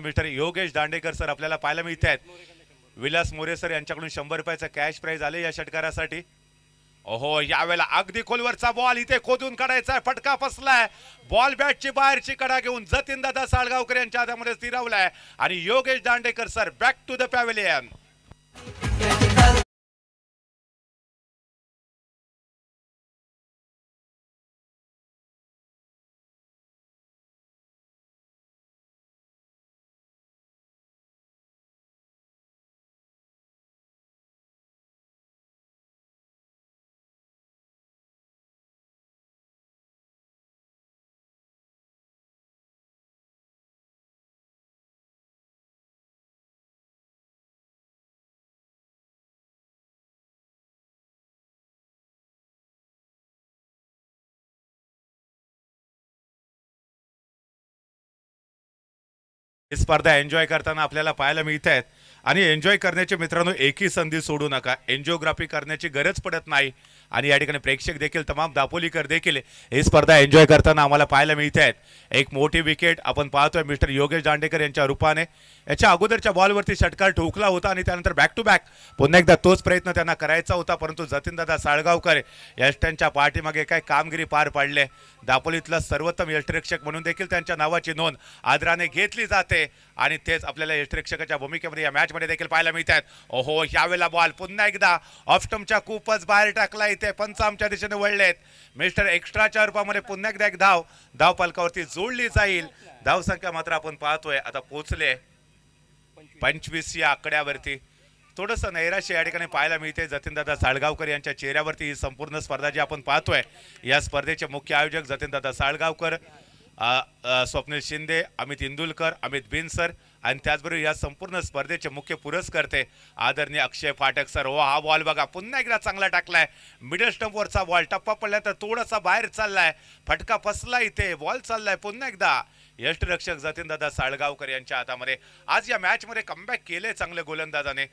मिस्टर योगेश दांडेकर सर आपल्याला पाहायला मिळत आहेत. विलास मोरे सर यांच्याकडून 100 रुपयाचा कॅश प्राइज आले या षटकारासाठी. ओहो यावेळेला अगदी खोलवरचा बॉल इथे खोदून काढायचा. फटका फसलाय. बॉल बॅटची बाहेरची कडा घेऊन जतीनदादा साळगावकर यांच्या हातामध्ये स्थिरावलाय आणि Yogesh Dandekar sir back to the pavilion. ही स्पर्धा एन्जॉय करताना आपल्याला पाहायला मिळत आहेत. आणि एन्जॉय करण्याचे मित्रांनो एकही संधी सोडू नका. एन्जिओग्राफी करण्याची गरज पडत नाही. आणि या ठिकाणी प्रेक्षक देखील तमाम दापोलीकर देखील ही स्पर्धा एन्जॉय करताना आम्हाला पाहायला मिळत आहेत. एक मोठी विकेट आपण पाहतोय मिस्टर योगेश दांडेकर यांच्या रूपाने. याच्या अगोदरच्या बॉलवरती षटकार ठोकला होता आणि त्यानंतर बॅक टू बॅक पुन्हा एकदा तोच प्रयत्न त्यांना करायचा होता. परंतु जतीनदादा साळगावकर यष्टांच्या पाठीमागे काय कामगिरी पार पाडले. दापोलीतला सर्वोत्तम यष्टिरक्षक म्हणून देखील त्यांच्या नावाची नोंद आदराने घेतली जाते. आणि तेच आपल्याला यष्टिरक्षकाच्या भूमिकेमध्ये या मॅच मध्ये देखील पाहायला मिळतात. ओहो यावेळेला बॉल पुन्हा एकदा ऑफस्टमच्या खूपच बाहेर टाकला. इथे पंच आमच्या दिशेने वळलेत. मिस्टर एक्स्ट्राच्या रूपामध्ये पुन्हा एकदा एक धाव फलकावरती जोडली जाईल. धावसंख्या मात्र आपण पाहतोय आता पोहोचले 25 या आकड्यावरती. थोडंसं नैराश्य या ठिकाणी पाहायला मिळते जतीनदादा साळगावकर यांच्या चेहऱ्यावरती. ही संपूर्ण स्पर्धा जी आपण पाहतोय या स्पर्धेचे मुख्य आयोजक जतीनदादा साळगावकर, स्वप्नील शिंदे, अमित इंदुलकर, अमित बिनसर आणि त्याचबरोबर या संपूर्ण स्पर्धेचे मुख्य पुरस्कर्ते आदरणीय अक्षय फाटक सर. व हा बॉल बघा पुन्हा एकदा चांगला टाकलाय. मिडल स्टंपवरचा बॉल टप्पा पडल्यानंतर थोडासा बाहेर चाललाय. फटका फसला. इथे बॉल चाललाय पुन्हा एकदा यष्टिरक्षक जतीनदादा साळगावकर यांच्या हातामध्ये. आज या मॅच मध्ये कमबॅक केले चांगले गोलंदाजाने.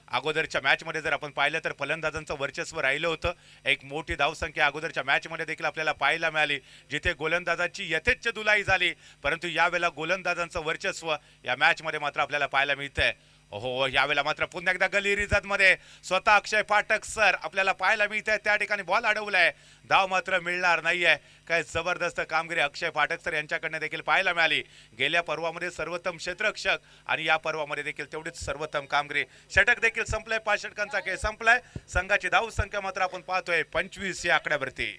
अगोदरच्या मॅच मध्ये जर आपण पाहिलं तर फलंदाजांचं वर्चस्व राहिलं होतं. एक मोठी धावसंख्या अगोदरच्या मॅच मध्ये देखील आपल्याला पाहायला मिळाली जिथे गोलंदाजांची यथेच्छ धुलाई झाली. परंतु यावेळेला गोलंदाजांचं वर्चस्व या मॅच मध्ये मात्र आपल्याला पाहायला मिळतंय. हो यावेळेला मात्र पुन्हा एकदा गली रिजत मध्ये स्वतः अक्षय फाटक सर आपल्याला पाहायला मिळत आहे. त्या ठिकाणी बॉल अडवलाय. धाव मात्र मिळणार नाहीये. काय जबरदस्त कामगिरी अक्षय फाटक सर यांच्याकडनं देखील पाहायला मिळाली. गेल्या पर्वामध्ये सर्वोत्तम क्षेत्ररक्षक आणि या पर्वामध्ये देखील तेवढीच सर्वोत्तम कामगिरी. षटक देखील संपलाय. 5 षटकांचा खेळ संपलाय. संघाची धाव संख्या मात्र आपण पाहतोय 25 या आकड्यावरती.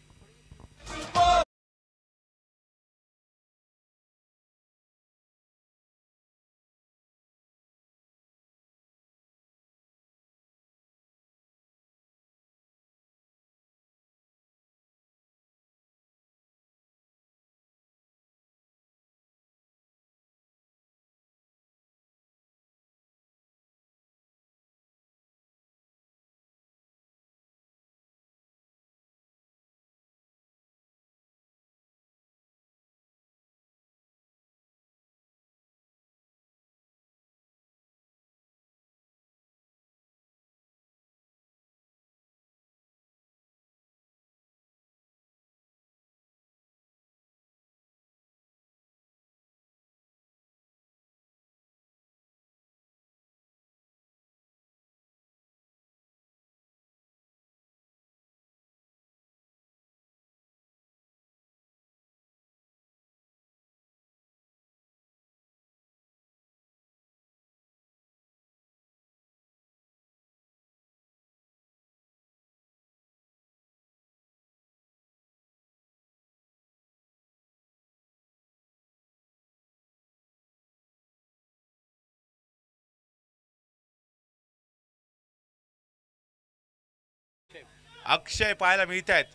अक्षय पाहायला मिळत आहेत.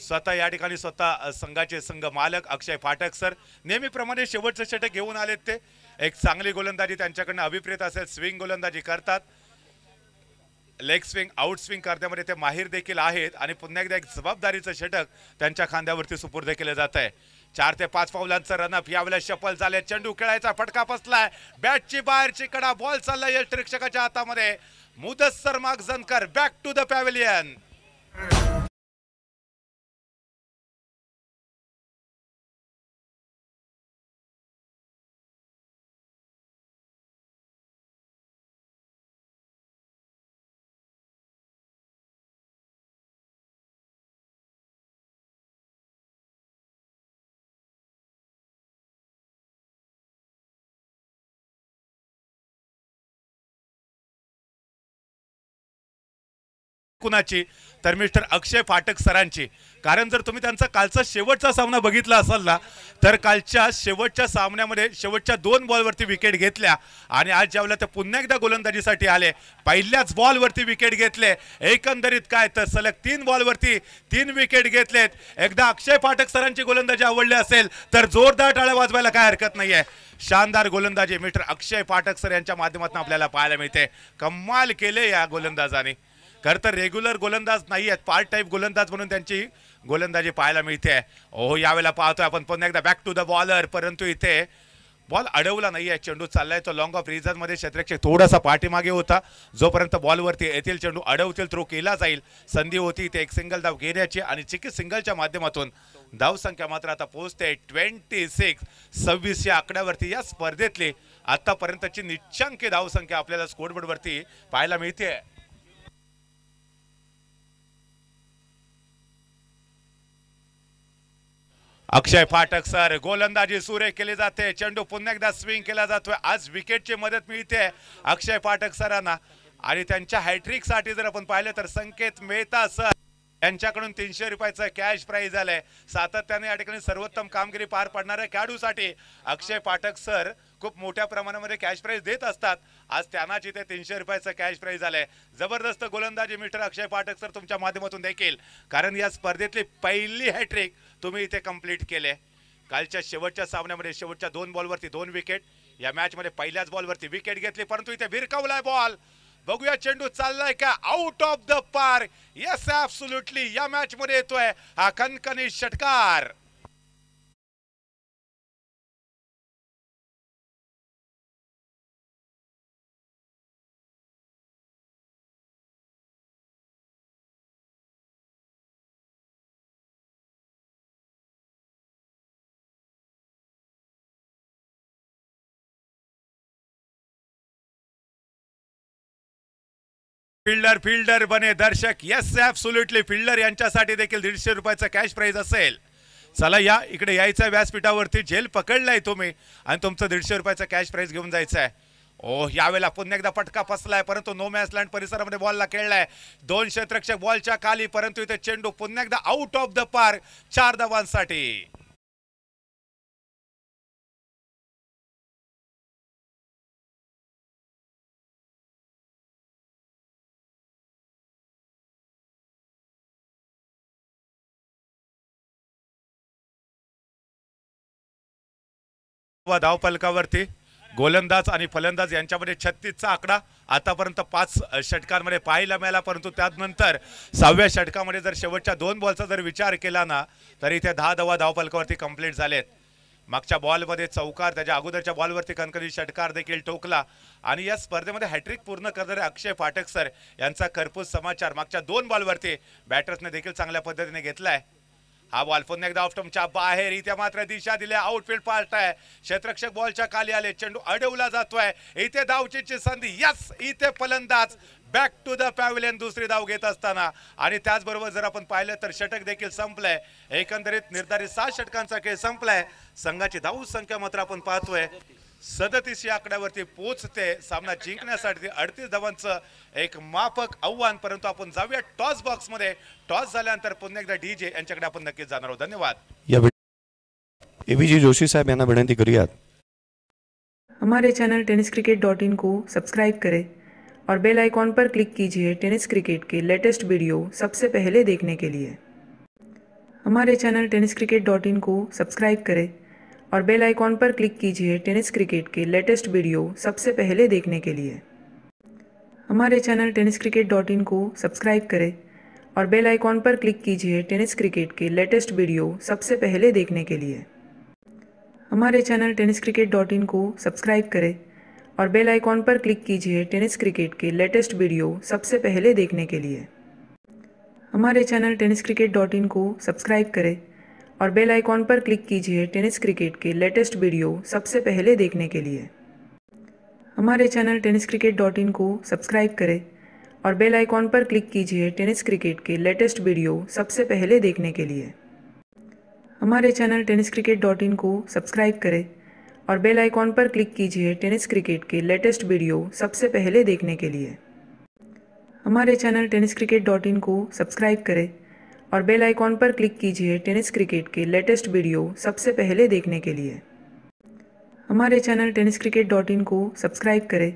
स्वतः या ठिकाणी स्वतः संघाचे संघ मालक अक्षय फाटक सर नेहमीप्रमाणे शेवटचं षटक घेऊन आलेत. ते एक चांगली गोलंदाजी त्यांच्याकडनं अभिप्रेत असेल. स्विंग गोलंदाजी करतात, लेग स्विंग आउट स्विंग करण्यामध्ये ते माहीर देखील आहेत आणि पुन्हा एकदा एक जबाबदारीचं षटक त्यांच्या खांद्यावरती सुपूर्द केलं जात आहे. 4 ते 5 पावलांचं रनअप यावेळेला शफल झाले. चेंडू खेळायचा फटका बसलाय, बॅटची बाहेरची कडा, बॉल चाललाय यष्टिरक्षकाच्या हातामध्ये. Mudassar Magajankar back to the pavilion. कुणाची तर मिस्टर अक्षय फाटक सरांची. कारण जर तुम्ही त्यांचा कालचा शेवटचा सामना बघितला असाल ना, तर कालच्या शेवटच्या सामन्यामध्ये शेवटच्या 2 बॉलवरती विकेट घेतल्या आणि आज ज्यावेळेला ते पुन्हा एकदा गोलंदाजीसाठी आले, पहिल्याच बॉलवरती विकेट घेतले. एकंदरीत काय तर सलग 3 बॉलवरती 3 विकेट घेतलेत. एकदा अक्षय फाटक सरांची गोलंदाजी आवडली असेल तर जोरदार टाळ्या वाजवायला काय हरकत नाहीये. शानदार गोलंदाजी मिस्टर अक्षय फाटक सर यांच्या माध्यमातून आपल्याला पाहायला मिळते. कमाल केले या गोलंदाजाने. खरं तर रेग्युलर गोलंदाज नाही आहेत, पार्ट टाईप गोलंदाज म्हणून त्यांची गोलंदाजी पाहायला मिळते. ओहो यावेळेला पाहतोय आपण पुन्हा एकदा बॅक टू द बॉलर, परंतु इथे बॉल अडवला नाहीये. चेंडू चाललाय तो लॉंग ऑफ रिझन मध्ये. क्षेत्ररक्षक थोडासा पाठीमागे होता. जोपर्यंत बॉलवरती येतील चेंडू अडवतील थ्रो केला जाईल. संधी होती ते एक सिंगल धाव घेण्याची आणि चिकी सिंगलच्या माध्यमातून धाव संख्या मात्र आता पोहोचते 26 या आकड्यावरती. या स्पर्धेतली आतापर्यंतची निश्चंकी धाव संख्या आपल्याला स्कोरबोर्ड वरती पाहायला मिळते. अक्षय फाटक सर गोलंदाजी सुरे केली जाते. चेंडू पुन्हा एकदा स्विंग केला जातोय. आज विकेटची मदत मिळते अक्षय फाटक सरांना आणि त्यांच्या हॅट्रिक साठी जर आपण पाहिलं तर संकेत मेहता सर यांच्याकडून 300 रुपयाचं कॅश प्राइज आलंय. सातत्याने या ठिकाणी सर्वोत्तम कामगिरी पार पाडणाऱ्या खेळाडूसाठी अक्षय फाटक सर खूप मोठ्या प्रमाणामध्ये कॅश प्राइज देत असतात. आज त्यांना जिथे 300 रुपयाचं कॅश प्राइज आलंय. जबरदस्त गोलंदाजी मिस्टर अक्षय फाटक सर तुमच्या माध्यमातून देखील, कारण या स्पर्धेतली पहिली हॅट्रिक तुम्ही इथे कंप्लीट केले. कालच्या शेवटच्या सामन्यामध्ये शेवटच्या 2 बॉलवरती 2 विकेट. या मॅच मध्ये पहिल्याच बॉलवरती विकेट घेतली, परंतु इथे भिरकावलाय बॉल. बघूया चेंडू चाललाय का out of the park. Yes absolutely या मॅच मध्ये येतोय हा खणखणीत षटकार. फिल्डर बने दर्शक. येस ॲब्सोल्युटली फिल्डर यांच्यासाठी देखील 150 रुपयाचं कॅश प्राइज असेल. चला या इकडे यायचं व्यासपीठावरती. झेल पकडलाय तुम्ही आणि तुमचं 150 रुपयाचं कॅश प्राइज घेऊन जायचं आहे. ओ यावेळेला पुन्हा एकदा फटका फसलाय, परंतु नो मॅच लँड परिसरामध्ये बॉलला खेळलाय. 2 क्षेत्ररक्षक बॉलच्या खाली, परंतु इथे चेंडू पुन्हा एकदा आउट ऑफ द पार्क 4 धावांसाठी. धावफलकावरती गोलंदाज आणि फलंदाज यांच्यामध्ये 36चा आकडा आतापर्यंत 5 षटकांमध्ये पाहायला मिळाला. परंतु त्यानंतर 6व्या षटकामध्ये जर शेवटच्या 2 बॉलचा जर विचार केला ना, तर इथे 10 धावा धावफलकावरती कंप्लीट झालेत. मागच्या बॉलमध्ये चौकार, त्याच्या अगोदरच्या बॉलवरती कणकणी षटकार देखील ठोकला आणि या स्पर्धेमध्ये हॅट्रिक पूर्ण करणारे अक्षय फाटक सर यांचा खरपूस समाचार. मागच्या 2 बॉलवरती बॅटर्सने देखील चांगल्या पद्धतीने घेतलाय. हा बॉल पुन्हा एकदा ऑफस्टंपच्या बाहेर. इथे मात्र दिशा दिली आउटफील्ड पार्ट आहे. क्षेत्ररक्षक बॉलच्या खाली आले. चेंडू अडवला जातोय. इथे धावचीची संधी. यस इथे फलंदाज बॅक टू द पॅव्हिलियन दुसरी धाव घेत असताना आणि त्याचबरोबर जर आपण पाहिलं तर षटक देखील संपलंय. एकंदरीत निर्धारित 7 षटकांचा खेळ संपलाय. संघाची धाव संख्या मात्र आपण पाहतोय 37 या आकड्यावरती पोहोचते. सामना जिंकण्यासाठी 38 धावांचं एक माफक आव्हान. परंतु आपण जाऊया टॉस बॉक्स मध्ये. टॉस झाल्यानंतर पुन्हा एकदा डीजे यांच्याकडे आपण नक्कीच जाणार आहोत. धन्यवाद. एबीजी जोशी साहब यांना विनंती करूयात हमारे चैनल tenniscricket.in को सब्सक्राइब करें और बेल आइकॉन पर क्लिक कीजिए टेनिस क्रिकेट के लेटेस्ट वीडियो सबसे पहले देखने के लिए। हमारे चैनल tenniscricket.in को सब्सक्राइब करें और बेल आइकॉन पर क्लिक कीजिए टेनिस क्रिकेट के लेटेस्ट वीडियो सबसे पहले देखने के लिए। हमारे चैनल tenniscricket.in को सब्सक्राइब करें और बेल आइकॉन पर क्लिक कीजिए टेनिस क्रिकेट के लेटेस्ट वीडियो सबसे पहले देखने के लिए। हमारे चैनल tenniscricket.in को सब्सक्राइब करें और बेल आइकॉन पर क्लिक कीजिए टेनिस क्रिकेट के लेटेस्ट वीडियो सबसे पहले देखने के लिए। हमारे चैनल tenniscricket.in को सब्सक्राइब करें और बेल आइकॉन पर क्लिक कीजिए टेनिस क्रिकेट के लेटेस्ट वीडियो सबसे पहले देखने के लिए। हमारे चैनल tenniscricket.in को सब्सक्राइब करें और बेल आइकॉन पर क्लिक कीजिए टेनिस क्रिकेट के लेटेस्ट वीडियो सबसे पहले देखने के लिए। हमारे चैनल tenniscricket.in को सब्सक्राइब करें और बेल आइकॉन पर क्लिक कीजिए टेनिस क्रिकेट के लेटेस्ट वीडियो सबसे पहले देखने के लिए। हमारे चैनल tenniscricket.in को सब्सक्राइब करें और बेल आइकॉन पर क्लिक कीजिए टेनिस क्रिकेट के लेटेस्ट वीडियो सबसे पहले देखने के लिए। हमारे चैनल tenniscricket.in को सब्सक्राइब करें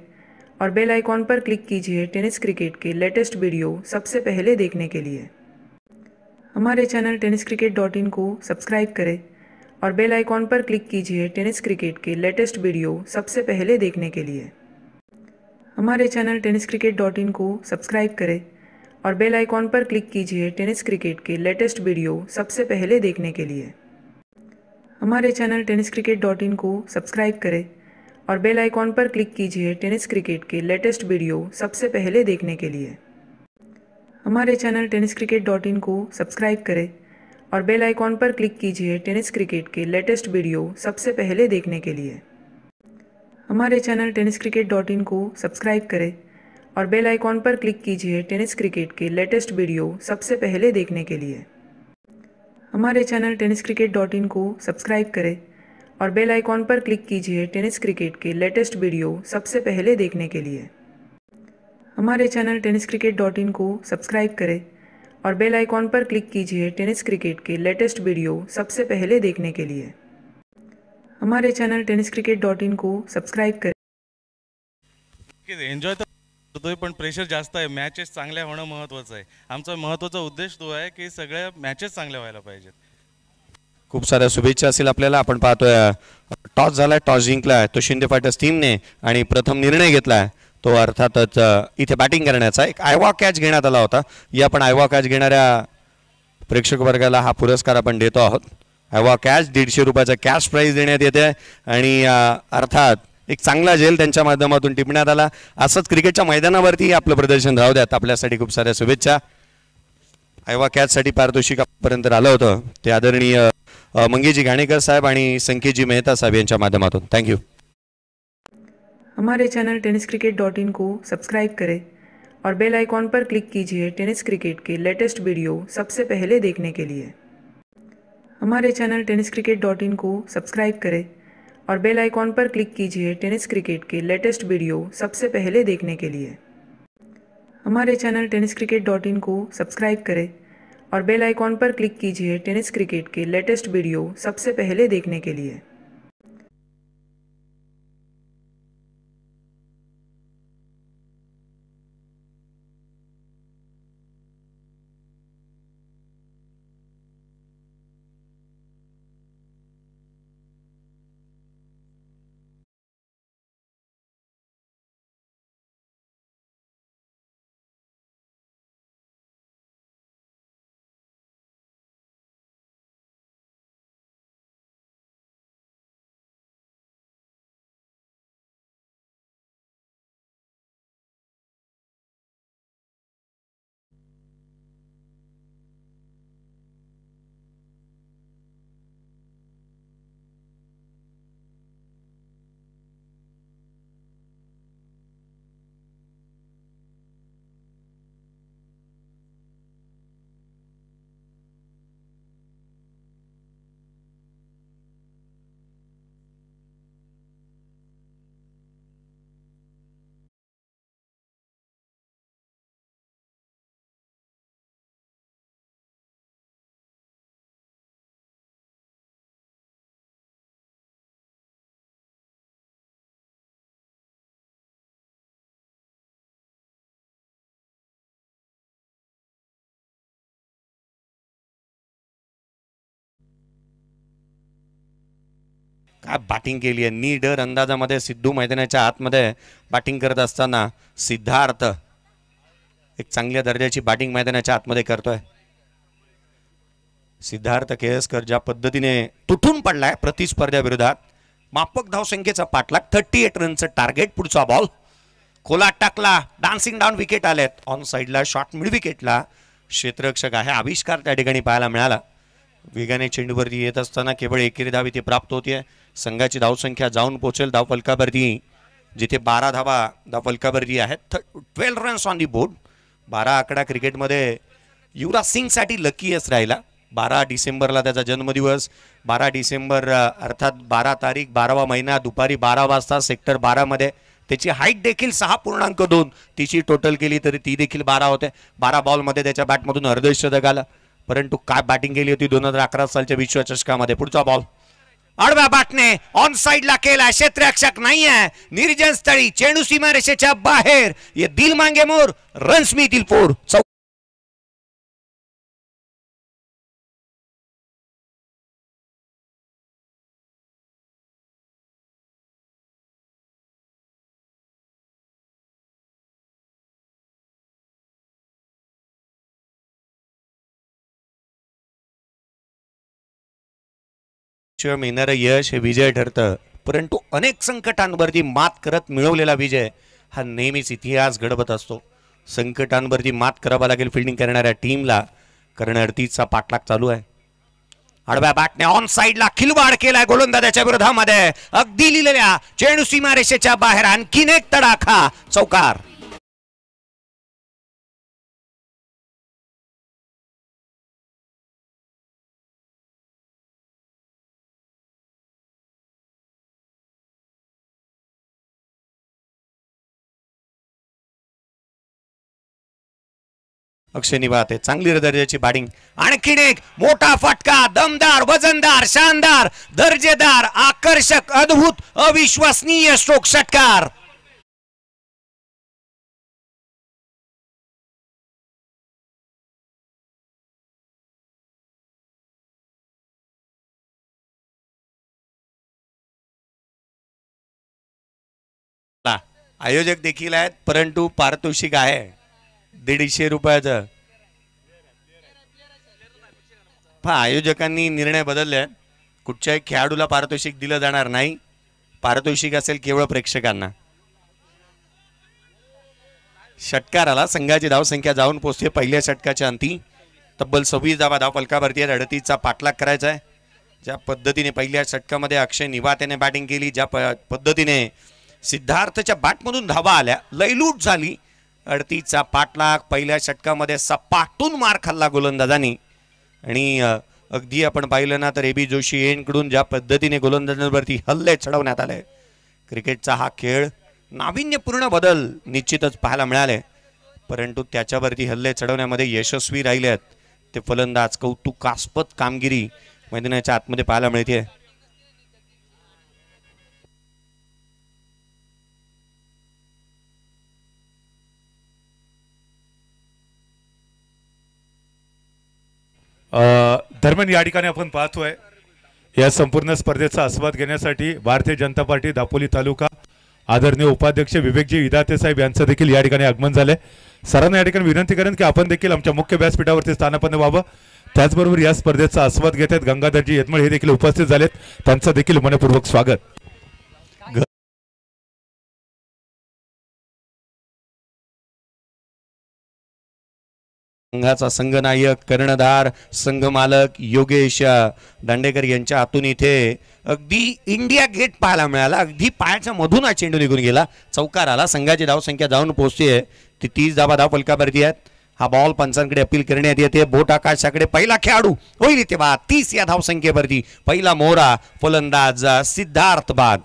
और बेल आइकॉन पर क्लिक कीजिए टेनिस क्रिकेट के लेटेस्ट वीडियो सबसे पहले देखने के लिए। हमारे चैनल tenniscricket.in को सब्सक्राइब करें और बेल आइकॉन पर क्लिक कीजिए टेनिस क्रिकेट के लेटेस्ट वीडियो सबसे पहले देखने के लिए। हमारे चैनल tenniscricket.in को सब्सक्राइब करें और बेल आइकॉन पर क्लिक कीजिए टेनिस क्रिकेट के लेटेस्ट वीडियो सबसे पहले देखने के लिए। हमारे चैनल tenniscricket.in को सब्सक्राइब करें और बेल आइकॉन पर क्लिक कीजिए टेनिस क्रिकेट के लेटेस्ट वीडियो सबसे पहले देखने के लिए। हमारे चैनल tenniscricket.in को सब्सक्राइब करें और बेल आइकॉन पर क्लिक कीजिए टेनिस क्रिकेट के लेटेस्ट वीडियो सबसे पहले देखने के लिए। हमारे चैनल tenniscricket.in को सब्सक्राइब करें और बेल आइकॉन पर क्लिक कीजिए टेनिस क्रिकेट के लेटेस्ट वीडियो सबसे पहले देखने के लिए। हमारे चैनल tenniscricket.in को सब्सक्राइब करें और बेल आइकॉन पर क्लिक कीजिए टेनिस क्रिकेट के लेटेस्ट वीडियो सबसे पहले देखने के लिए। हमारे चैनल tenniscricket.in को सब्सक्राइब करें और बेल आइकॉन पर क्लिक कीजिए टेनिस क्रिकेट के लेटेस्ट वीडियो सबसे पहले देखने के लिए। हमारे चैनल tenniscricket.in को सब्सक्राइब करें। एन्जॉय तर करतोय पण प्रेशर जास्त आहे. मॅचेस चांगल्या होणं महत्त्वाचं आहे. आमचा महत्त्वाचा उद्देश तो आहे की सगळ्या मॅचेस चांगल्या व्हायला पाहिजेत. खूप साऱ्या शुभेच्छा असतील आपल्याला. आपण पाहतोय टॉस झालाय, टॉस जिंकलाय तो शिंदे फायटर्स टीमने आणि प्रथम निर्णय घेतलाय तो अर्थातच इथे बॅटिंग करण्याचा. एक आयवा कॅच घेण्यात आला होता. या पण आयवा कॅच घेणाऱ्या प्रेक्षक वर्गाला हा पुरस्कार आपण देतो आहोत. आयवा कॅच 150 रुपयाचा कॅश प्राईज देण्यात येते आणि अर्थात एक चांगला झेल त्यांच्या माध्यमातून टिपण्यात आला. असंच क्रिकेटच्या मैदानावरती आपलं प्रदर्शन राहू द्यात. आपल्यासाठी खूप साऱ्या शुभेच्छा. आयवा कॅचसाठी पारितोषिक पर्यंत आलं होतं ते आदरणीय मंगेजी घाणेकर साहेब आणि संकेतजी मेहता साहेब यांच्या माध्यमातून. थँक्यू. हमारे चैनल tenniscricket.in को सब्सक्राइब करें और बेल आइकॉन पर क्लिक कीजिए टेनिस क्रिकेट के लेटेस्ट वीडियो सबसे पहले देखने के लिए। हमारे चैनल tenniscricket.in को सब्सक्राइब करें और बेल आइकॉन पर क्लिक कीजिए टेनिस क्रिकेट के लेटेस्ट वीडियो सबसे पहले देखने के लिए। हमारे चैनल tenniscricket.in को सब्सक्राइब करें और बेल आइकॉन पर क्लिक कीजिए टेनिस क्रिकेट के लेटेस्ट वीडियो सबसे पहले देखने के लिए। काय बॅटिंग केली आहे. नीडर अंदाजामध्ये सिद्धू मैदानाच्या आतमध्ये बॅटिंग करत असताना सिद्धार्थ एक चांगल्या दर्जाची बॅटिंग मैदानाच्या आतमध्ये करतोय. सिद्धार्थ केळसकर ज्या पद्धतीने तुटून पडलाय प्रतिस्पर्ध्याविरोधात, माफक धावसंख्येचा पाठलाग, 38 रनचं टार्गेट. पुढचा बॉल खोलात टाकला, डान्सिंग डाऊन विकेट आलेत. ऑन साईडला शॉट मिड विकेटला क्षेत्ररक्षक आहे. आविष्कार त्या ठिकाणी पाहायला मिळाला. वेगाने चेंडूवरती येत असताना केवळ एकेरी धाव इथे प्राप्त होतीये. संघाची धावसंख्या जाऊन पोहोचेल धावफलकावरती, जिथे 12 धावा धावफलकावरती आहेत. 12 रन्स ऑन दी बोर्ड. 12 आकडा क्रिकेटमध्ये युवराज सिंगसाठी लकीच राहिला. 12 डिसेंबरला त्याचा जन्मदिवस. 12 डिसेंबर अर्थात 12 तारीख 12वा महिना दुपारी 12 वाजता सेक्टर 12 मध्ये. त्याची हाईट देखील 6.2. तिची टोटल केली तरी ती देखील 12 होते. 12 बॉलमध्ये त्याच्या बॅटमधून अर्धशतक आलं. परंतु काय बॅटिंग केली होती 2011 सालच्या विश्वचषकामध्ये. पुढचा बॉल आडव्या बॅटने ऑन साइडला केला. क्षेत्ररक्षक नाहीये, निर्जन स्थळी, चेंडू सीमारेषेच्या बाहेर. ये दिल मांगे मोर, रन्स मिळतील 4. मिळणारं यश हे विजय ठरतं, परंतु अनेक संकटांवरती मात करत मिळवलेला विजय हा नेहमीच इतिहास घडवत असतो. संकटांवरती मात करावा लागेल फिल्डिंग करणाऱ्या टीमला, कारण अडतीचा पाठलाग चालू आहे. आडव्या बॅटने ऑन साइडला खिलवाड केलाय गोलंदाजाच्या विरोधामध्ये. अगदी लिहिलेल्या चेंडू सीमारेषेच्या बाहेर. आणखीन एक तडाखा, चौकार. अक्षय निवाते चांगली दर्जाची बॅटिंग. आणखीन एक मोठा फटका, दमदार, वजनदार, शानदार, दर्जेदार, आकर्षक, अद्भुत, अविश्वसनीय स्ट्रोक षटकार. आयोजक देखील आहेत, परंतु पारितोषिक आहे 150 रुपयाचं. आयोजकांनी निर्णय बदलले. कुठच्याही खेळाडूला पारितोषिक दिलं जाणार नाही. पारितोषिक असेल केवळ प्रेक्षकांना. षटकाराला संघाची धावसंख्या जाऊन पोहोचते पहिल्या षटकाच्या अंती. तब्बल 26 धावा धावफलकावरती आहेत. 38चा पाठलाग करायचा आहे. ज्या पद्धतीने पहिल्या षटकामध्ये अक्षय निवातेने बॅटिंग केली, ज्या पद्धतीने सिद्धार्थच्या बॅटमधून धावा आल्या, लयलूट झाली. 38चा पाठलाग. पहिल्या षटकामध्ये सपाटून मार खाल्ला गोलंदाजांनी. आणि अगदी आपण पाहिलं ना तर एबी जोशी यांकडून ज्या पद्धतीने गोलंदाजांवरती हल्ले चढवण्यात आले. क्रिकेटचा हा खेळ नाविन्यपूर्ण बदल निश्चितच पाहायला मिळाले, परंतु त्याच्यावरती हल्ले चढवण्यामध्ये यशस्वी राहिले आहेत ते फलंदाज. कौतुकास्पद कामगिरी मैदानाच्या आतमध्ये पाहायला मिळते. दरम्यान या ठिकाणी आपण पाहतोय या संपूर्ण स्पर्धेचा आस्वाद घेण्यासाठी भारतीय जनता पार्टी दापोली तालुका आदरणीय उपाध्यक्ष विवेकजी विधाते साहेब यांचं देखील या ठिकाणी आगमन झाले. सरांना या ठिकाणी विनंती करेन की आपण देखील आमच्या मुख्य व्यासपीठावरती स्थानापन्न व्हावं. त्याचबरोबर या स्पर्धेचा आस्वाद घेत आहेत गंगाधरजी यतमळ, हे देखील उपस्थित झालेत. त्यांचं देखील मनपूर्वक स्वागत. संघाचा संघनायक, कर्णधार, संघमालक योगेश दांडेकर यांच्या हातून इथे अगदी इंडिया गेट पाहायला मिळाला. अगदी पायाच्या मधून हा चेंडू निघून गेला. चौकार आला. संघाची धावसंख्या जाऊन पोहोचते ती 30 धावा धावफलकावरती आहेत. हा बॉल पंचांकडे अपील करण्यात येते. बोट आकाशाकडे. पहिला खेळाडू होईल तेव्हा 30 या धावसंख्येवरती. पहिला मोहरा फलंदाज सिद्धार्थ बाद.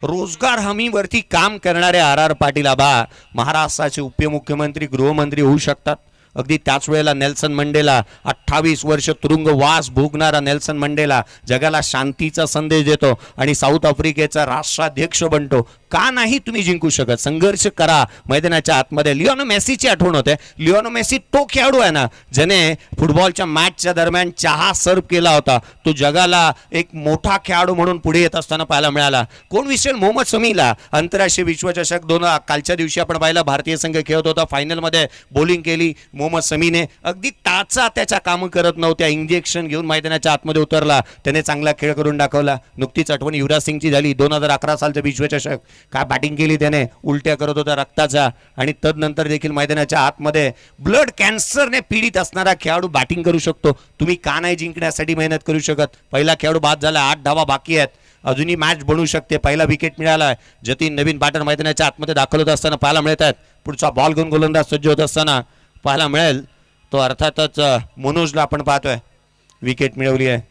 रोजगार हमीवरती काम करणारे आर पाटील आबा महाराष्ट्राचे उपमुख्यमंत्री गृहमंत्री होऊ शकतात. अगदी त्याच वेळेला नेल्सन मंडेला 28 वर्ष तुरुंगवास भोगणारा नेल्सन मंडेला जगाला शांतीचा संदेश देतो आणि साऊथ आफ्रिकेचा राष्ट्राध्यक्ष बनतो. का नाही तुम्ही जिंकू शकत? संघर्ष करा मैदानाच्या आतमध्ये. लिओनो मेसीची आठवण होते. लिओनो मेसी तो खेळाडू आहे ना ज्याने फुटबॉलच्या मॅचच्या दरम्यान चहा सर्व केला होता. तो जगाला एक मोठा खेळाडू म्हणून पुढे येत असताना पाहायला मिळाला. कोण विसरेल मोहम्मद शमीला. आंतरराष्ट्रीय विश्वचषक कालच्या दिवशी आपण पाहिलं भारतीय संघ खेळत होता. फायनलमध्ये बॉलिंग केली मोहम्मद शमीने. अगदी टाचा त्याच्या कामं करत नव्हत्या. इंजेक्शन घेऊन मैदानाच्या आतमध्ये उतरला. त्याने चांगला खेळ करून दाखवला. नुकतीच आठवण युवराज सिंगची झाली. 2011 सालचं विश्वचषक. काय बॅटिंग केली त्याने. उलट्या करत होता रक्ताचा. आणि तदनंतर देखील मैदानाच्या आतमध्ये ब्लड कॅन्सरने पीडित असणारा खेळाडू बॅटिंग करू शकतो. तुम्ही का नाही जिंकण्यासाठी मेहनत करू शकत? पहिला खेळाडू बाद झाला. 8 धावा बाकी आहेत. अजूनही मॅच बनू शकते. पहिला विकेट मिळाला. जतीन नवीन बॅटर मैदानाच्या आतमध्ये दाखल होत असताना पाहायला मिळत आहेत. पुढचा बॉल घेऊन गोलंदाज सज्ज होत असताना पाहायला मिळेल तो अर्थातच मनोजला आपण पाहतोय. विकेट मिळवली आहे.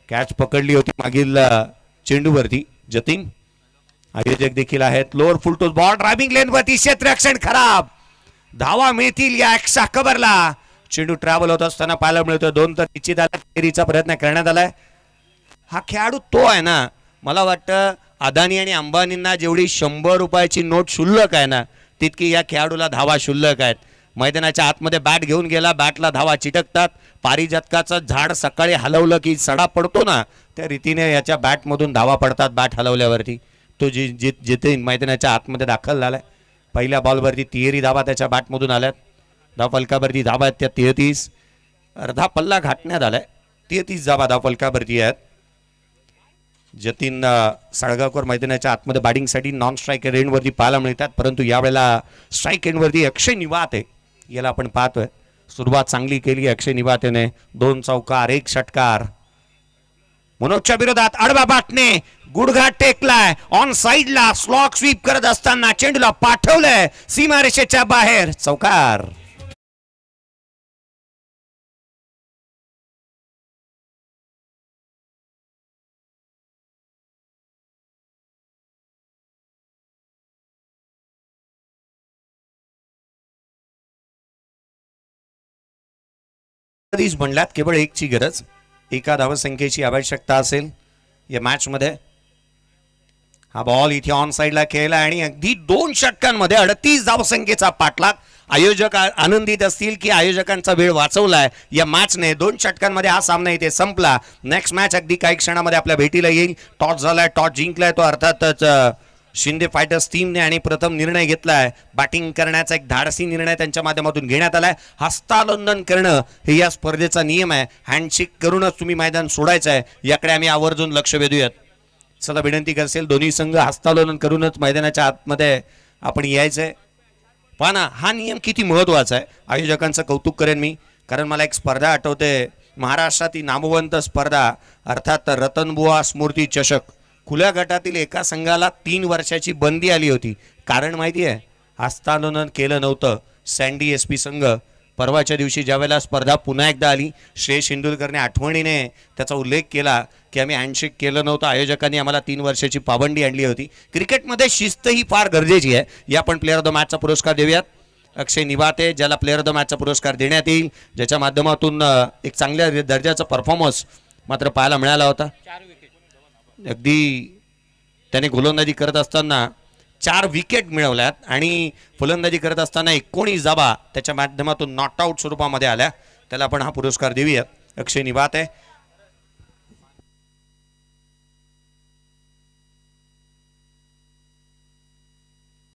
कॅच पकडली होती मागील चेंडूवरती. जतीन आयोजक देखील आहेत. Lower full toss ball driving लेनवरती क्षेत्ररक्षण खराब. धावा मिळतील या एक्स्ट्रा कव्हरला. चेंडू ट्रॅव्हल होत असताना पाहायला मिळतो. 2 तर निश्चित आला. फेरीचा प्रयत्न करण्यात आलाय. हा खेळाडू तो आहे ना. मला वाटतं अदानी आणि अंबानींना जेवढी 100 रुपयाची नोट शुल्लक आहे ना तितकी या खेळाडूला धावा शुल्लक आहेत. मैदानाच्या आतमध्ये बॅट घेऊन गेला. बॅटला धावा चिटकतात. पारिजातकाचं झाड सकाळी हलवलं की सडा पडतो ना त्या रीतीने याच्या बॅटमधून धावा पडतात. बॅट हलवल्यावरती तो जिथे मैदानाच्या आतमध्ये दाखल झालाय. पहिल्या बॉलवरती 13 धावा त्याच्या बॅटमधून आल्यात. धावफलकावरती धावा आहेत त्या 33. अर्धा पल्ला घाटण्यात आलाय. 33 धावा धावफलकावरती आहेत. जतीन साळगावकर मैदानाच्या आतमध्ये बॅटिंगसाठी नॉन स्ट्राईक रेंजवरती पाहायला मिळतात. परंतु यावेळेला स्ट्राईक रेंजवरती अक्षय निवाते याला आपण पाहतोय. सुरुवात चांगली केली अक्षय निवातेने. 2 चौकार 1 षटकार. मनोजच्या विरोधात आडवा बॅटने गुडघा टेकलाय. ऑन साइडला स्लॉक स्वीप करत असताना चेंडूला पाठवलंय सीमारेषेच्या बाहेर. चौकार. म्हणलात केवळ 1ची गरज. एका धावसंख्येची आवश्यकता असेल या मॅच मध्ये. हा बॉल इथे ऑन साइडला खेळला आणि अगदी 2 षटकांमध्ये 38 धावसंख्येचा पाठलाग. आयोजक आनंदित असतील की आयोजकांचा वेळ वाचवलाय या मॅचने. 2 षटकांमध्ये हा सामना इथे संपला. नेक्स्ट मॅच अगदी काही क्षणामध्ये आपल्या भेटीला येईल. टॉस झालाय. टॉस जिंकलाय तो अर्थातच शिंदे फायटर्स टीमने आणि प्रथम निर्णय घेतलाय. बॅटिंग करण्याचा एक धाडसी निर्णय त्यांच्या माध्यमातून घेण्यात आलाय. हस्तांदोलन करणं हे या स्पर्धेचा नियम आहे. हँडशेक करूनच तुम्ही मैदान सोडायचं आहे. याकडे आम्ही आवर्जून लक्ष वेधूयात. चला विनंती करसेल दोन्ही संघ हस्तांदोलन करूनच मैदानाच्या आतमध्ये आपण यायचंय. पहा ना हा नियम किती महत्वाचा आहे. आयोजकांचं कौतुक करेन मी. कारण मला एक स्पर्धा आठवते. महाराष्ट्रातील नामवंत स्पर्धा अर्थात रतनबुवा स्मृती चषक. खुल्या गटातील एका संघाला 3 वर्षाची बंदी आली होती. कारण माहिती आहे हस्तांदोलन केलं नव्हतं. सँडी SP संघ परवाच्या दिवशी ज्यावेळेला स्पर्धा पुन्हा एकदा आली श्रेयस इंदुलकरने आठवणीने त्याचा उल्लेख केला की आम्ही हँडशेक केलं नव्हतं. आयोजकांनी आम्हाला 3 वर्षाची पाबंदी आणली होती. क्रिकेटमध्ये शिस्त ही फार गरजेची आहे. या आपण प्लेअर ऑफ द मॅचचा पुरस्कार देऊयात. अक्षय निवाते ज्याला प्लेअर ऑफ द मॅचचा पुरस्कार देण्यात येईल. ज्याच्या माध्यमातून एक चांगल्या दर्जाचा परफॉर्मन्स मात्र पाहायला मिळाला होता. अगदी त्याने गोलंदाजी करत असताना 4 विकेट मिळवल्यात आणि फलंदाजी करत असताना 19 धावा त्याच्या माध्यमातून नॉट आउट स्वरूपामध्ये आल्या. त्याला आपण हा पुरस्कार देऊया. अक्षय निवाते